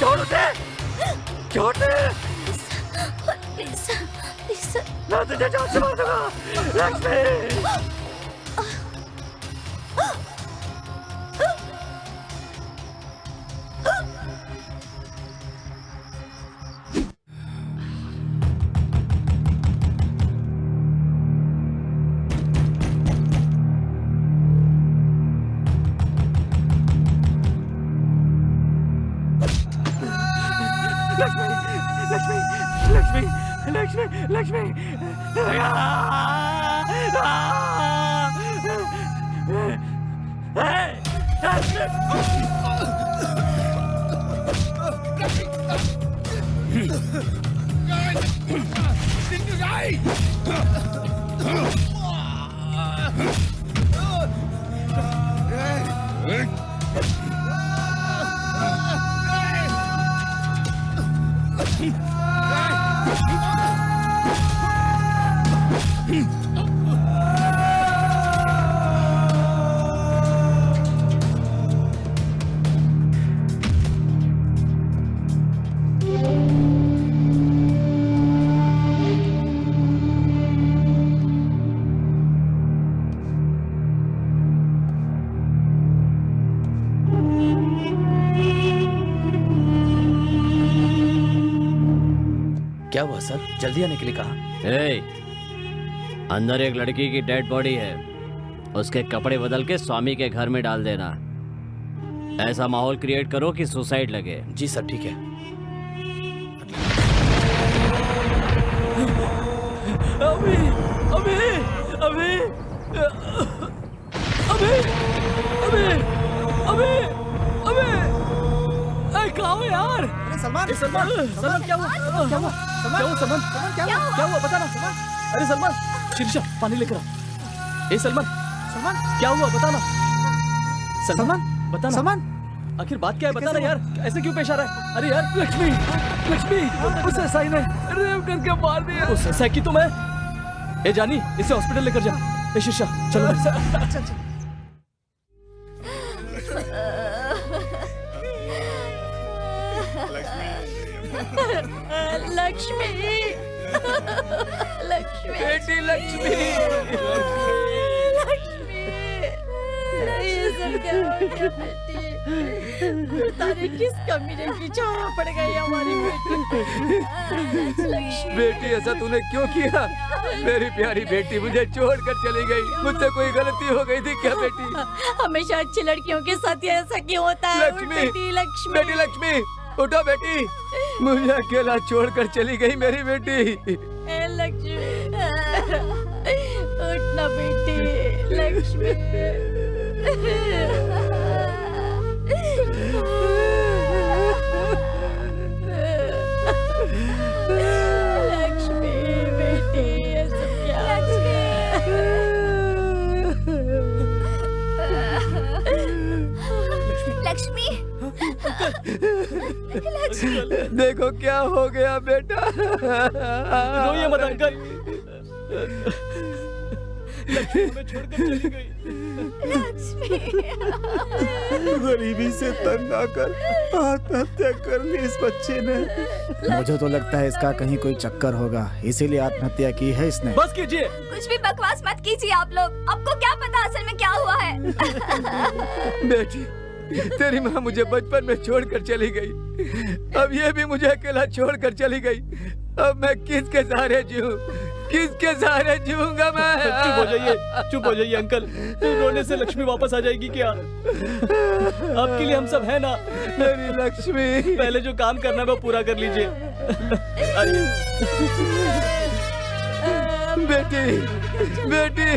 छोड़ उसे। छोड़ दे। Please sir, please sir. मैं तुझे जान से मार दूंगा। लक्ष्मी, लक्ष्मी, लक्ष्मी, लक्ष्मी, लक्ष्मी, क्या हुआ सर? जल्दी आने के लिए कहा। ए, अंदर एक लड़की की डेड बॉडी है, उसके कपड़े बदल के स्वामी के घर में डाल देना। ऐसा माहौल क्रिएट करो कि सुसाइड लगे। जी सर, ठीक है। अभी अभी अभी अभी अभी अभी अभी कहाँ हो यार? अरे सलमान, सलमान, सलमान क्या हुआ? क्या हुआ? क्या हुआ सलमान? क्या हुआ बता ना। अरे सलमान, शीर्षा पानी लेकर आ। ए सलमान, सलमान, क्या हुआ बता ना। सलमान, बता ना। सलमान, आखिर बात क्या है बता ना यार, ऐसे क्यों पेश आ रहा है? अरे यार लक्ष्मी, लक्ष्मी उस एसआई ने रेप करके मार दिया। उस एसआई की तुम है? ए जानी, इसे हॉस्पिटल लेकर जा। ए शीर्षा चलो। अच्छा। लक्ष्मी, लक्ष्मी, बेटी लक्ष्मी। लक्ष्मी, ये सब क्या हो गया बेटी? तारे किस कमीने की छाया पड़ गई हमारी बेटी? लक्ष्मी, बेटी ऐसा तूने क्यों किया? मेरी प्यारी बेटी मुझे छोड़कर चली गई। मुझसे कोई गलती हो गई थी क्या बेटी? हमेशा अच्छी लड़कियों के साथ ये ऐसा क्यों होता है? लक्ष्मी, बेटी लक्ष्मी, बेटी लक्ष्मी, उठो बेटी। मुझे अकेला छोड़कर चली गई मेरी बेटी। ए लक्ष्मी, उठना बेटी, लक्ष्मी। लक्ष्मी बेटी, ये सब क्या? लक्ष्मी, देखो क्या हो गया बेटा। रोइए मत अंकल। लक्ष्मी हमें छोड़कर चली गई। गरीबी से तंग आकर आत्महत्या कर ली इस बच्चे ने। मुझे तो लगता है इसका कहीं कोई चक्कर होगा, इसीलिए आत्महत्या की है इसने। बस कीजिए। कुछ भी बकवास मत कीजिए आप लोग। आपको क्या पता असल में क्या हुआ है? बेटी, तेरी माँ मुझे बचपन में छोड़कर चली गई। अब ये भी मुझे अकेला छोड़कर चली गई। अब मैं किसके सहारे जीऊं? किसके सहारे जीऊंगा मैं? चुप हो जाइए अंकल। रोने से लक्ष्मी वापस आ जाएगी क्या? आपके लिए हम सब है ना। मेरी लक्ष्मी, पहले जो काम करना है वो पूरा कर लीजिए। आइए। बेटी, बेटी।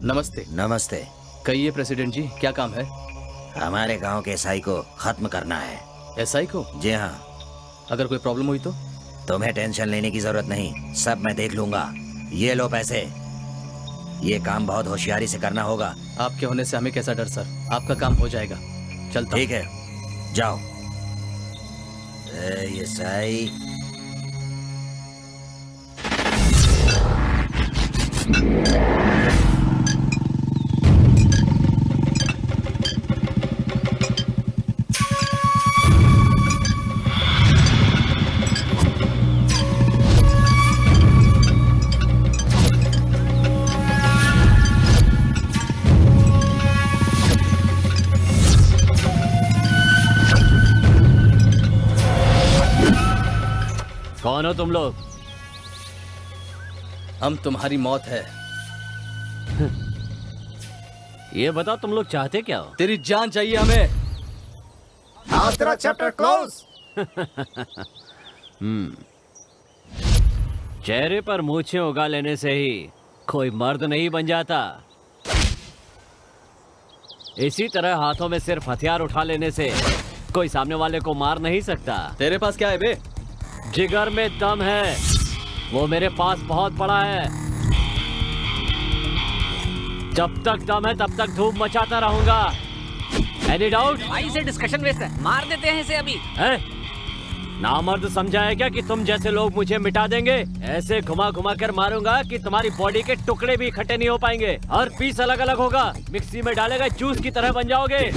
नमस्ते। नमस्ते। कहिए प्रेसिडेंट जी, क्या काम है? हमारे गांव के एसआई को खत्म करना है। एसआई को? जी हाँ। अगर कोई प्रॉब्लम हुई तो? तुम्हें टेंशन लेने की जरूरत नहीं, सब मैं देख लूंगा। ये लो पैसे। ये काम बहुत होशियारी से करना होगा। आपके होने से हमें कैसा डर सर, आपका काम हो जाएगा। चलता। ठीक है, जाओ। ये एसआई कौन हो तुम लोग? हम तुम्हारी मौत है। ये बताओ तुम लोग चाहते क्या हो? तेरी जान चाहिए हमें। आज तेरा चैप्टर क्लोज। चेहरे पर मूछें उगा लेने से ही कोई मर्द नहीं बन जाता। इसी तरह हाथों में सिर्फ हथियार उठा लेने से कोई सामने वाले को मार नहीं सकता। तेरे पास क्या है बे? जिगर में दम है, वो मेरे पास बहुत बड़ा है। जब तक दम है तब तक धूप मचाता रहूंगा। Any doubt? भाई से डिस्कशन वेस्ट है, मार देते हैं इसे अभी। नामर्द समझा है क्या कि तुम जैसे लोग मुझे मिटा देंगे? ऐसे घुमा घुमा कर मारूंगा कि तुम्हारी बॉडी के टुकड़े भी इकट्ठे नहीं हो पाएंगे। हर पीस अलग अलग होगा, मिक्सी में डालेगा जूस की तरह बन जाओगे।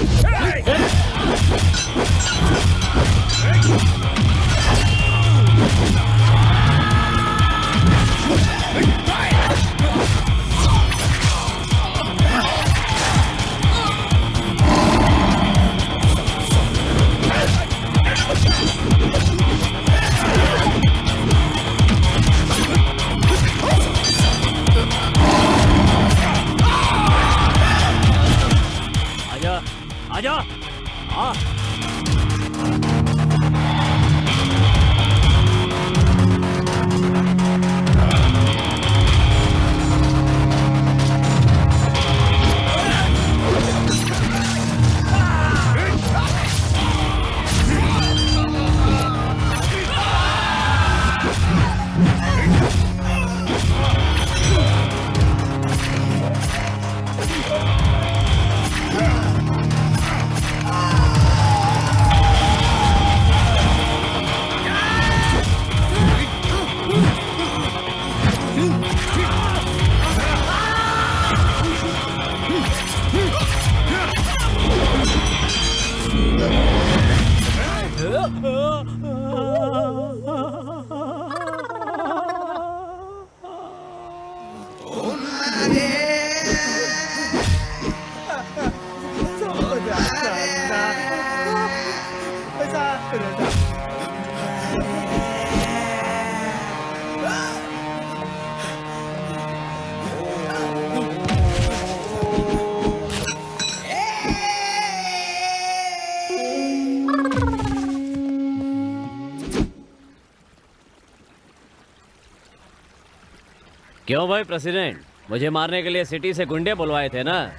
क्यों भाई प्रेसिडेंट, मुझे मारने के लिए सिटी से गुंडे बुलवाए थे ना?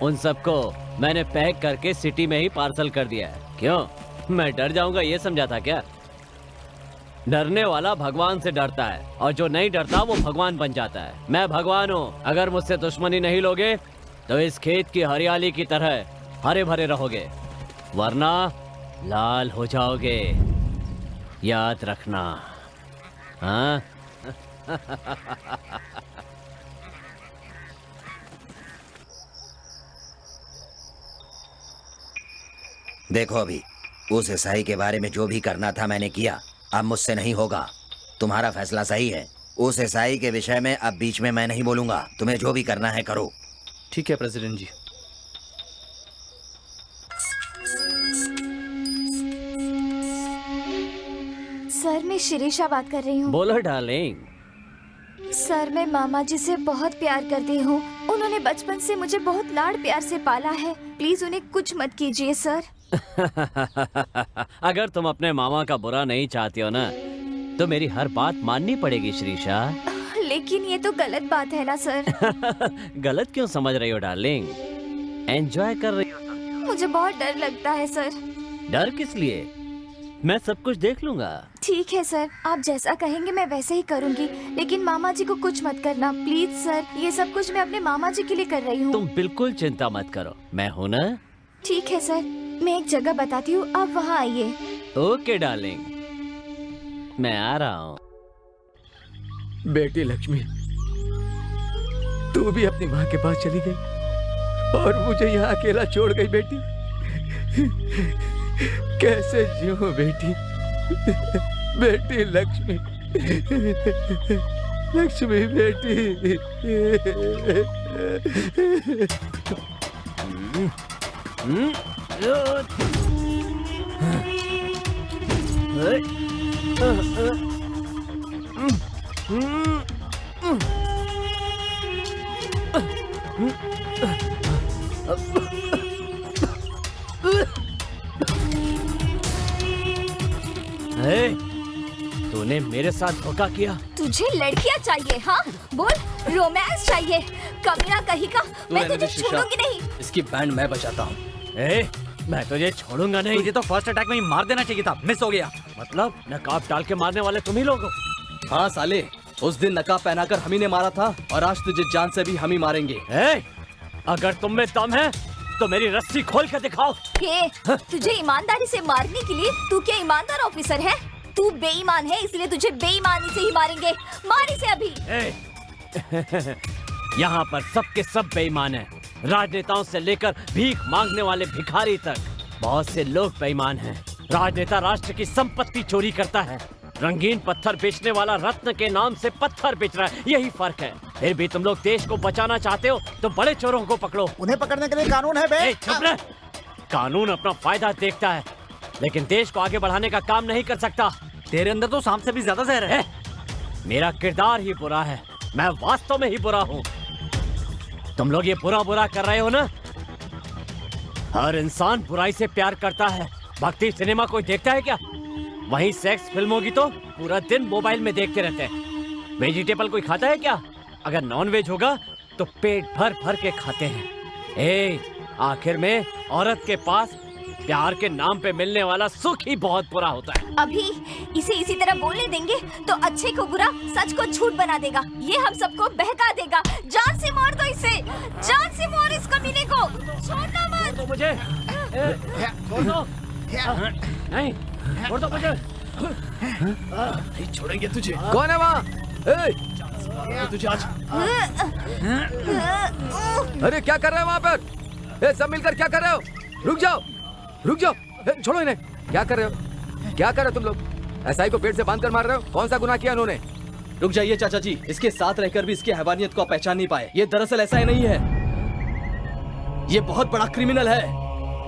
उन सबको मैंने पैक करके सिटी में ही पार्सल कर दिया है। क्यों, मैं डर जाऊंगा ये समझा था क्या? डरने वाला भगवान से डरता है और जो नहीं डरता वो भगवान बन जाता है। मैं भगवान हूँ। अगर मुझसे दुश्मनी नहीं लोगे तो इस खेत की हरियाली की तरह हरे भरे रहोगे, वरना लाल हो जाओगे। याद रखना। हाँ? देखो अभी उस ईसाई के बारे में जो भी करना था मैंने किया, अब मुझसे नहीं होगा। तुम्हारा फैसला सही है। उस ईसाई के विषय में अब बीच में मैं नहीं बोलूंगा। तुम्हें जो भी करना है करो। ठीक है प्रेसिडेंट जी। सर, मैं शिरीषा बात कर रही हूँ। बोलो डार्लिंग। सर, मैं मामा जी से बहुत प्यार करती हूँ। उन्होंने बचपन से मुझे बहुत लाड़ प्यार से पाला है। प्लीज उन्हें कुछ मत कीजिए सर। अगर तुम अपने मामा का बुरा नहीं चाहती हो ना, तो मेरी हर बात माननी पड़ेगी श्रीषा। लेकिन ये तो गलत बात है ना सर। गलत क्यों समझ रही हो डार्लिंग? एंजॉय कर रही हो तुम। मुझे बहुत डर लगता है सर। डर किस लिए? मैं सब कुछ देख लूंगा। ठीक है सर, आप जैसा कहेंगे मैं वैसे ही करूंगी। लेकिन मामा जी को कुछ मत करना प्लीज सर। ये सब कुछ मैं अपने मामा जी के लिए कर रही हूँ। तुम बिल्कुल चिंता मत करो, मैं हूँ ना। ठीक है सर, मैं एक जगह बताती हूँ, आप वहाँ आइए। ओके डार्लिंग, मैं आ रहा हूँ। बेटी लक्ष्मी, तू भी अपनी माँ के पास चली गई और मुझे यहाँ अकेला छोड़ गई। बेटी कैसे जीऊं बेटी? बेटी लक्ष्मी, लक्ष्मी बेटी। तूने मेरे साथ धोखा किया। तुझे लड़कियाँ चाहिए? हाँ बोल, रोमांस चाहिए? कमीना कहीं का, मैं तुझे छोड़ूंगी नहीं। इसकी बैंड मैं बजाता हूँ। मैं तुझे छोड़ूंगा नहीं। तुझे तो फर्स्ट अटैक में ही मार देना चाहिए था, मिस हो गया। मतलब नकाब डाल के मारने वाले तुम ही लोग हो? हाँ साले, उस दिन नकाब पहनाकर हम ही ने मारा था और आज तुझे जान से भी हम ही मारेंगे। अगर तुम में दम है तो मेरी रस्सी खोल के दिखाओ। तुझे ईमानदारी से मारने के लिए तू क्या ईमानदार ऑफिसर है? तू बेईमान है, इसलिए तुझे बेईमानी से ही मारेंगे। मार इसे अभी। यहाँ पर सबके सब बेईमान हैं। राजनेताओं से लेकर भीख मांगने वाले भिखारी तक बहुत से लोग बेईमान हैं। राजनेता राष्ट्र की संपत्ति चोरी करता है, रंगीन पत्थर बेचने वाला रत्न के नाम से पत्थर बेच रहा है। यही फर्क है। फिर भी तुम लोग देश को बचाना चाहते हो तो बड़े चोरों को पकड़ो। उन्हें पकड़ने के लिए कानून है बे। चुप रह। कानून अपना फायदा देखता है लेकिन देश को आगे बढ़ाने का काम नहीं कर सकता। तेरे अंदर तो सांप से भी ज्यादा जहर है। मेरा किरदार ही बुरा है, मैं वास्तव में ही बुरा हूँ। तुम लोग ये बुरा कर रहे हो ना। हर इंसान बुराई से प्यार करता है। भक्ति सिनेमा कोई देखता है क्या? वहीं सेक्स फिल्म होगी तो पूरा दिन मोबाइल में देखते रहते हैं। वेजिटेबल कोई खाता है क्या? अगर नॉन वेज होगा तो पेट भर भर के खाते हैं। आखिर में औरत के पास प्यार के नाम पे मिलने वाला सुख ही बहुत बुरा होता है। अभी इसे इसी तरह बोलने देंगे तो अच्छे को बुरा, सच को झूठ बना देगा। ये हम सबको बहका देगा। जान से मार दो इसे, जान से मार इस कमीने को। छोड़ना मत। तो मुझे छोड़ दो। नहीं छोड़ दो मुझे। नहीं छोड़ेंगे तुझे। कौन है वहाँ? तुझे आज। अरे क्या कर रहे हो वहाँ पर? सब मिलकर क्या कर रहे हो? रुक जाओ, रुक जाओ। छोड़ो इन्हें। क्या कर रहे हो? क्या कर रहे हो तुम लोग? एसआई को पेट से बांध कर मार रहे हो? कौन सा गुनाह किया उन्होंने? रुक जाइए चाचा जी, इसके साथ रहकर भी इसकी हैवानियत को आप पहचान नहीं पाए। ये दरअसल ऐसा ही नहीं है, ये बहुत बड़ा क्रिमिनल है।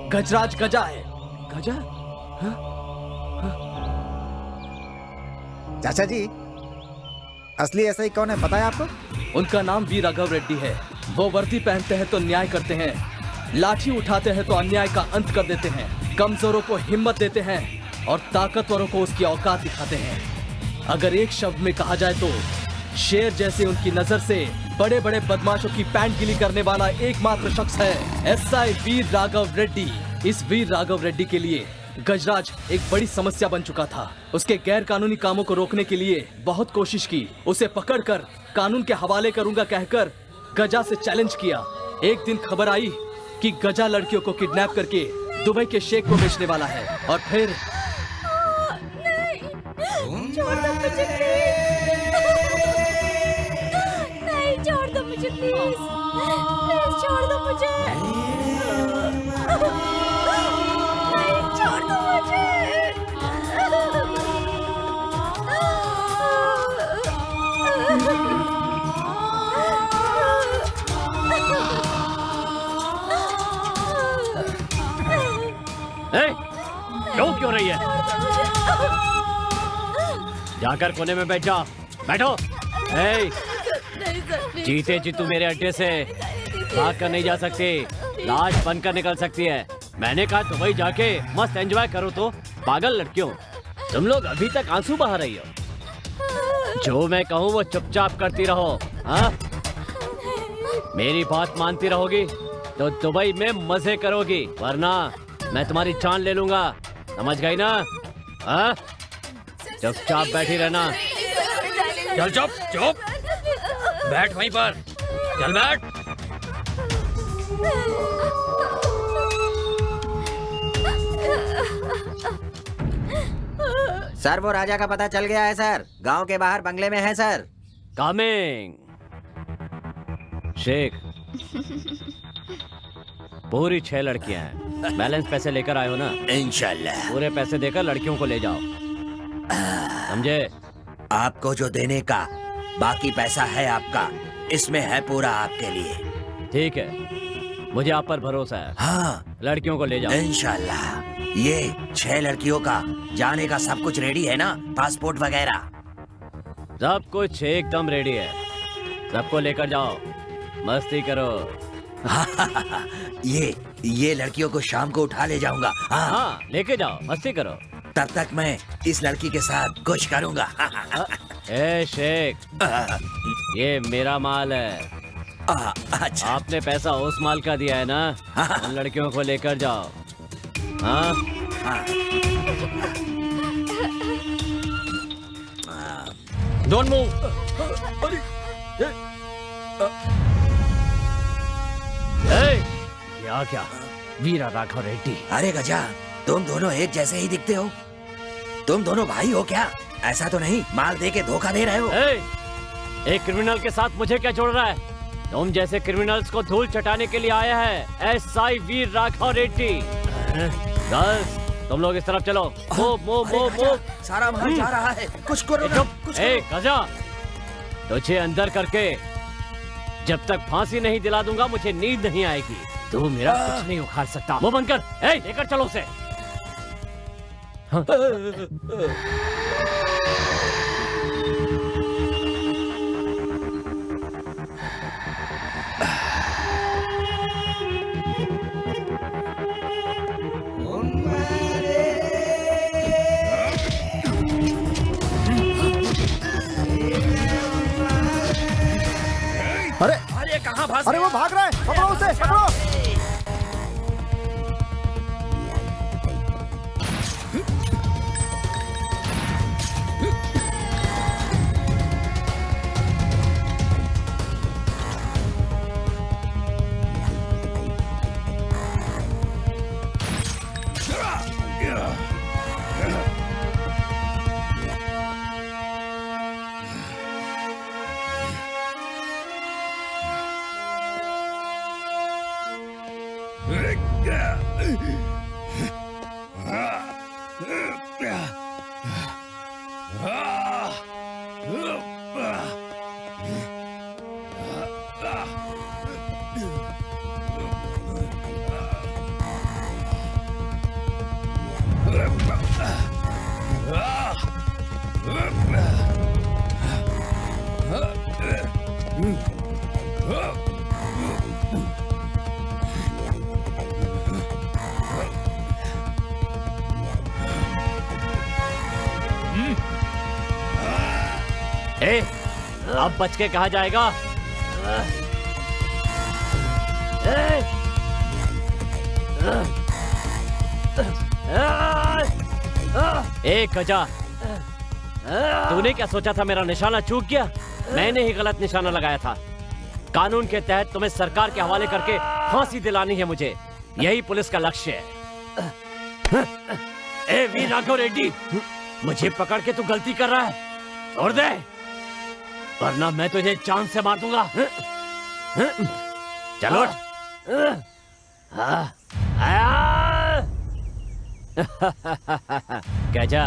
गजराज गजा है। गजा? चाचा जी, असली ऐसा ही कौन है पता है आपको? उनका नाम वी राघव रेड्डी है। वो वर्दी पहनते हैं तो न्याय करते हैं, लाठी उठाते हैं तो अन्याय का अंत कर देते हैं, कमजोरों को हिम्मत देते हैं और ताकतवरों को उसकी औकात दिखाते हैं। अगर एक शब्द में कहा जाए तो शेर जैसे उनकी नजर से बड़े बड़े बदमाशों की पैंट गिली करने वाला एकमात्र शख्स है एसआई वीर राघव रेड्डी। इस वीर राघव रेड्डी के लिए गजराज एक बड़ी समस्या बन चुका था। उसके गैर कानूनी कामों को रोकने के लिए बहुत कोशिश की। उसे पकड़कर कानून के हवाले करूंगा कहकर गजा से चैलेंज किया। एक दिन खबर आई कि गजा लड़कियों को किडनैप करके दुबई के शेख को बेचने वाला है और फिर छोड़ दो मुझे प्लीज। नहीं छोड़ दो मुझे प्लीज। प्लीज छोड़ दो मुझे। नहीं छोड़ दो मुझे। क्यों रही है? जाकर कोने में बैठ जाओ। बैठो। जीते जी तू मेरे अड्डे से भाग कर नहीं जा सकती, लाश बनकर निकल सकती है। मैंने कहा दुबई जाके मस्त एंजॉय करो। तो पागल लड़कियों, तुम लोग अभी तक आंसू बहा रही हो। जो मैं कहूँ वो चुपचाप करती रहो। हाँ, मेरी बात मानती रहोगी तो दुबई में मजे करोगी, वरना मैं तुम्हारी जान ले लूंगा। समझ गई ना? हाँ, चुपचाप बैठी रहना। चल चुप चुप, बैठ वहीं पर। चल बैठ। सर, वो राजा का पता चल गया है सर। गांव के बाहर बंगले में है सर। कमिंग। शेख, पूरी 6 लड़कियां हैं। बैलेंस पैसे लेकर आए हो ना? इंशाल्लाह। पूरे पैसे देकर लड़कियों को ले जाओ, समझे? आपको जो देने का बाकी पैसा है आपका, इसमें है पूरा आपके लिए। ठीक है, मुझे आप पर भरोसा है। हाँ, लड़कियों को ले जाओ। इंशाल्लाह। ये 6 लड़कियों का जाने का सब कुछ रेडी है ना? पासपोर्ट वगैरह सब कुछ एकदम रेडी है। सबको लेकर जाओ, मस्ती करो। ये लड़कियों को शाम को उठा ले जाऊंगा। हाँ, लेके जाओ, मस्ती करो। तब तक मैं इस लड़की के साथ कुछ करूंगा। ए शेख, ये मेरा माल है। अच्छा, आपने पैसा उस माल का दिया है ना? उन लड़कियों को लेकर जाओ। हाँ? Don't move. क्या वीरा राघव रेड्डी। अरे गजा, तुम दोनों एक जैसे ही दिखते हो। तुम दोनों भाई हो क्या? ऐसा तो नहीं माल दे के धोखा दे रहे हो? एक क्रिमिनल के साथ मुझे क्या जोड़ रहा है? तुम जैसे क्रिमिनल्स को धूल चटाने के लिए आया है एसआई वीर राघव रेड्डी। गर्ल्स, तुम लोग इस तरफ चलो। मूव। सारा माल जा रहा है, कुछ करो ना, कुछ करो। गजा, तुझे अंदर करके जब तक फांसी नहीं दिला दूंगा मुझे नींद नहीं आएगी। तू मेरा कुछ नहीं उखाड़ सकता। वो बंद कर। लेकर चलो उसे। अरे कहाँ भाग? अरे वो भाग रहा है, पकड़ो उसे, पकड़ो। ए, अब बच के कहा जाएगा? ए गजा, तूने क्या सोचा था मेरा निशाना चूक गया? मैंने ही गलत निशाना लगाया था। कानून के तहत तुम्हें सरकार के हवाले करके फांसी दिलानी है मुझे। यही पुलिस का लक्ष्य है। ए वी राघव रेड्डी, मुझे पकड़ के तू गलती कर रहा है। छोड़ दे, वरना मैं तुझे जान से मार दूंगा। चलो गजा,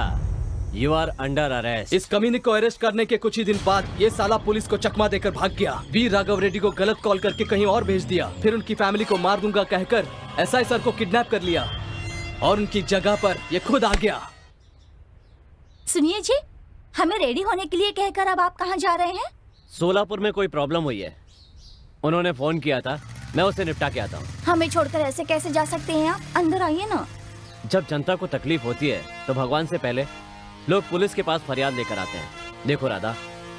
यू आर अंडर अरेस्ट। इस कमीने को अरेस्ट करने के कुछ ही दिन बाद ये साला पुलिस को चकमा देकर भाग गया। वीर राघव रेड्डी को गलत कॉल करके कहीं और भेज दिया, फिर उनकी फैमिली को मार दूंगा कहकर एसआई सर को किडनैप कर लिया और उनकी जगह पर ये खुद आ गया। सुनिए जी, हमें रेडी होने के लिए कहकर अब आप कहाँ जा रहे हैं? सोलापुर में कोई प्रॉब्लम हुई है, उन्होंने फोन किया था, मैं उसे निपटा के आता हूँ। हमें छोड़कर ऐसे कैसे जा सकते हैं आप? अंदर आइए ना। जब जनता को तकलीफ होती है तो भगवान से पहले लोग पुलिस के पास फरियाद लेकर आते हैं। देखो राधा,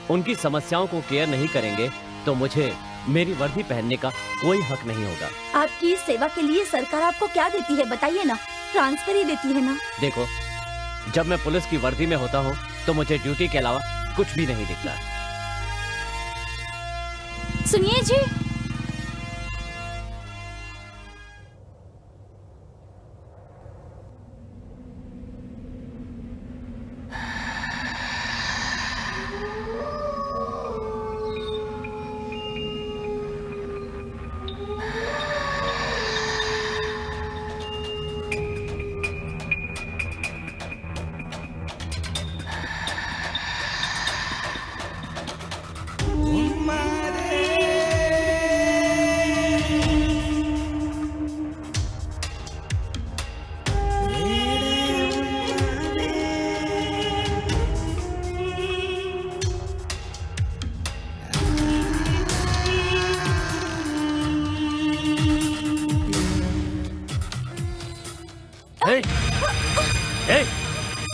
उनकी समस्याओं को केयर नहीं करेंगे तो मुझे मेरी वर्दी पहनने का कोई हक नहीं होगा। आपकी इस सेवा के लिए सरकार आपको क्या देती है बताइए ना? ट्रांसफर ही देती है ना? देखो, जब मैं पुलिस की वर्दी में होता हूँ तो मुझे ड्यूटी के अलावा कुछ भी नहीं दिखता। सुनिए जी,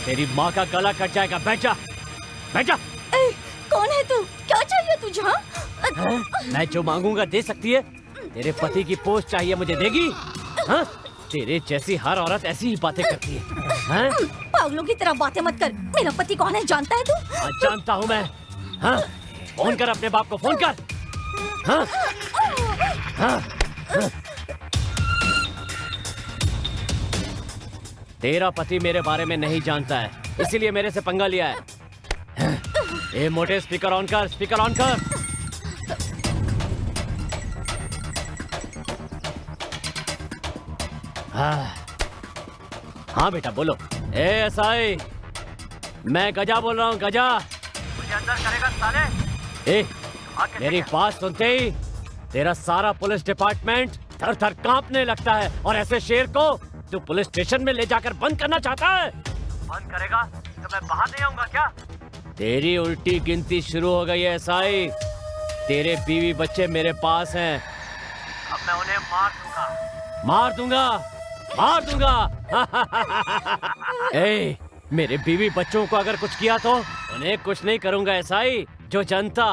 तेरी माँ का गला कट जाएगा। बैठ जा, बैठ जा। कौन है तू? क्या चाहिए तुझे? मैं जो मांगूंगा दे सकती है? तेरे पति की पोस्ट चाहिए, मुझे देगी? हाँ? तेरे जैसी हर औरत ऐसी ही बातें करती है। हाँ? पागलों की तरह बातें मत कर। मेरा पति कौन है जानता है तू? जानता हूँ मैं। हाँ? फोन कर अपने बाप को, फोन कर। हाँ? हाँ? हाँ? तेरा पति मेरे बारे में नहीं जानता है, इसीलिए मेरे से पंगा लिया है। ए मोटे, स्पीकर ऑन कर, स्पीकर ऑन कर। हाँ बेटा बोलो। ए एसआई, मैं गजा बोल रहा हूँ, गजा। मुझे अंदर करेगा साले? ए, मेरी बात सुनते ही तेरा सारा पुलिस डिपार्टमेंट थर थर कांपने लगता है। और ऐसे शेर को तू पुलिस स्टेशन में ले जाकर बंद करना चाहता है? बंद करेगा तो मैं बाहर नहीं आऊंगा क्या? तेरी उल्टी गिनती शुरू हो गई है एसआई। तेरे बीवी बच्चे मेरे पास हैं, अब मैं उन्हें मार दूंगा, मार दूंगा, मार दूंगा। ए, मेरे बीवी बच्चों को अगर कुछ किया तो उन्हें कुछ नहीं करूंगा एसआई। जो जनता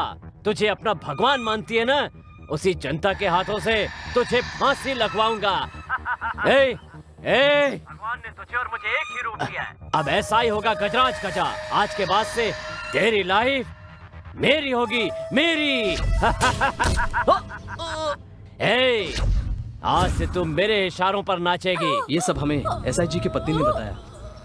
तुझे अपना भगवान मानती है ना, उसी जनता के हाथों से तुझे फांसी लगवाऊंगा। ए, भगवान ने तुझे और मुझे एक ही रूप दिया है। अब ऐसा ही होगा गजराज गजा। आज के बाद से तेरी लाइफ मेरी होगी, मेरी। ए, आज से तुम मेरे इशारों पर नाचेगी। ये सब हमें एसआई जी की पत्नी ने बताया।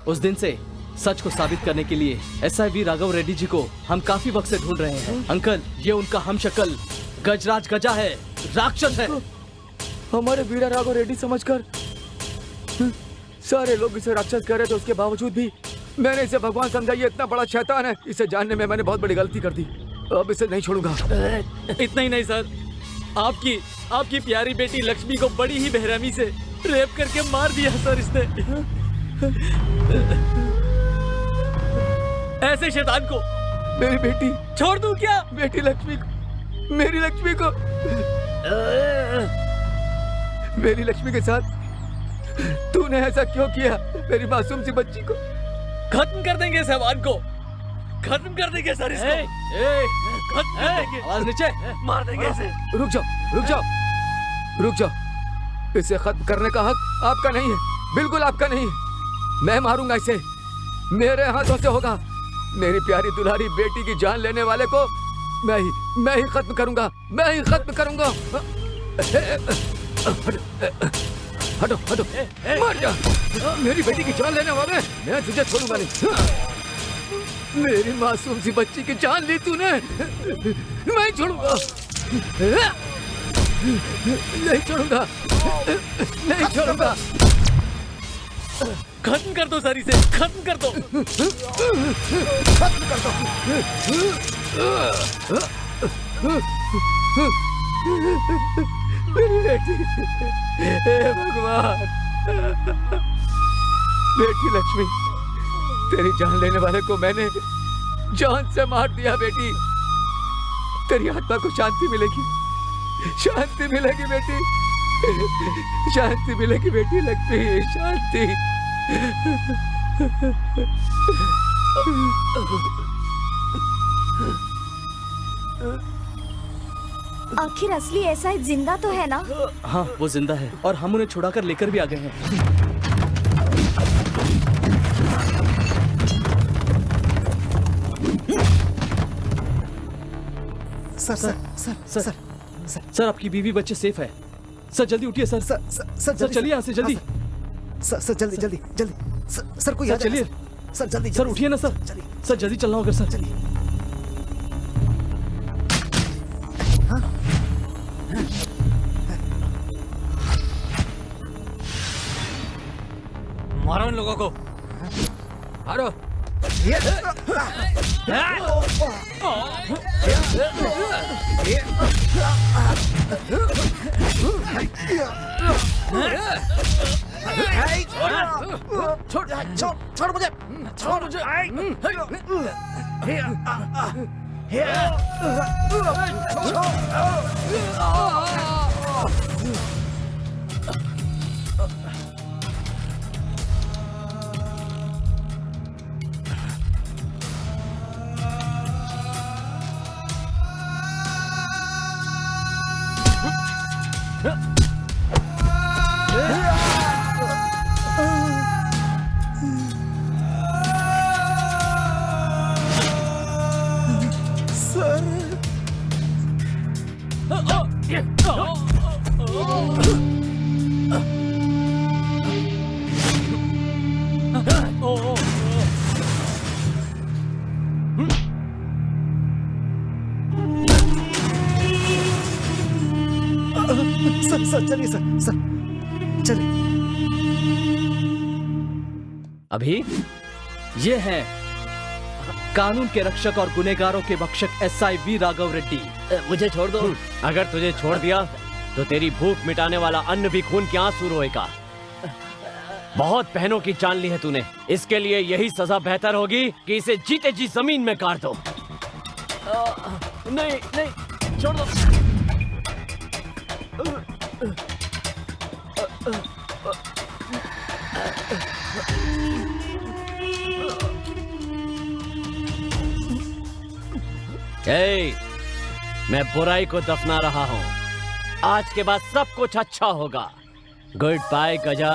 उस दिन से सच को साबित करने के लिए एसआई वी राघव रेड्डी जी को हम काफी वक्त से ढूंढ रहे हैं। अंकल, ये उनका हमशक्ल गजराज गजा है, राक्षस है। हमारे वीरा राघव रेड्डी समझकर सारे लोग इसे राक्षस कह रहे थे, उसके बावजूद भी मैंने इसे भगवान समझा। ये इतना बड़ा शैतान है, इसे जानने में मैंने बहुत बड़ी गलती कर दी। अब इसे नहीं छोड़ूंगा। इतना ही नहीं सर, आपकी प्यारी बेटी लक्ष्मी को बड़ी ही बेरहमी से रेप करके मार दिया सर इसने। ऐसे शैतान को मेरी बेटी छोड़ दूं क्या? बेटी लक्ष्मी को मेरी लक्ष्मी को, मेरी लक्ष्मी के साथ तूने ऐसा क्यों किया? मेरी मासूम सी बच्ची को खत्म कर देंगे इस हैवान को, खत्म कर देंगे सर इसको। खत्म कर देंगे। आवाज नीचे, मार देंगे इसे। रुक जाओ, रुक जाओ, रुक जाओ। इसे खत्म करने का हक आपका नहीं है, बिल्कुल आपका नहीं है। मैं मारूंगा इसे, मेरे हाथों से होगा। मेरी प्यारी दुलारी बेटी की जान लेने वाले को मैं ही खत्म करूंगा, मैं ही खत्म करूंगा। हटो हटो, मार जा। मेरी बेटी की जान लेने वाले, मैं तुझे छोड़ूंगा नहीं। मेरी मासूम सी बच्ची की जान ली तूने, मैं छोड़ूंगा, नहीं छोड़ूंगा, नहीं छोड़ूंगा। खत्म कर दो सर इसे, खत्म कर दो, खत्म कर दो। मेरी बेटी, हे भगवान। बेटी लक्ष्मी, तेरी जान लेने वाले को मैंने जान से मार दिया। बेटी, तेरी आत्मा को शांति मिलेगी, शांति मिलेगी बेटी, शांति मिलेगी बेटी लक्ष्मी, शांति। आखिर असली एसआई जिंदा तो है ना? हाँ वो जिंदा है और हम उन्हें छुड़ाकर लेकर भी आ गए हैं। Sir sir sir sir sir आपकी बीवी बच्चे सेफ है। सर जल्दी उठिए सर। सर चलिए यहाँ से जल्दी। सर जल्दी जल्दी जल्दी। सर कोई सर चलिए। सर जल्दी सर उठिए ना सर। सर जल्दी चलना होगा सर। चलिए। मारो इन लोगों को, मारो। छोड़ मुझे, छोड़ मुझे। सर चलिए सर चलिए। अभी ये हैं कानून के रक्षक और गुनहगारों के भक्षक एसआई वी राघव रेड्डी। मुझे छोड़ दो। अगर तुझे छोड़ दिया तो तेरी भूख मिटाने वाला अन्न भी खून के आंसू रोएगा। बहुत बहनों की जान ली है तूने, इसके लिए यही सजा बेहतर होगी कि इसे जीते जी जमीन में काट दो। नहीं नहीं, छोड़ दो। मैं बुराई को दफना रहा हूँ। आज के बाद सब कुछ अच्छा होगा। गुड बाय गजा।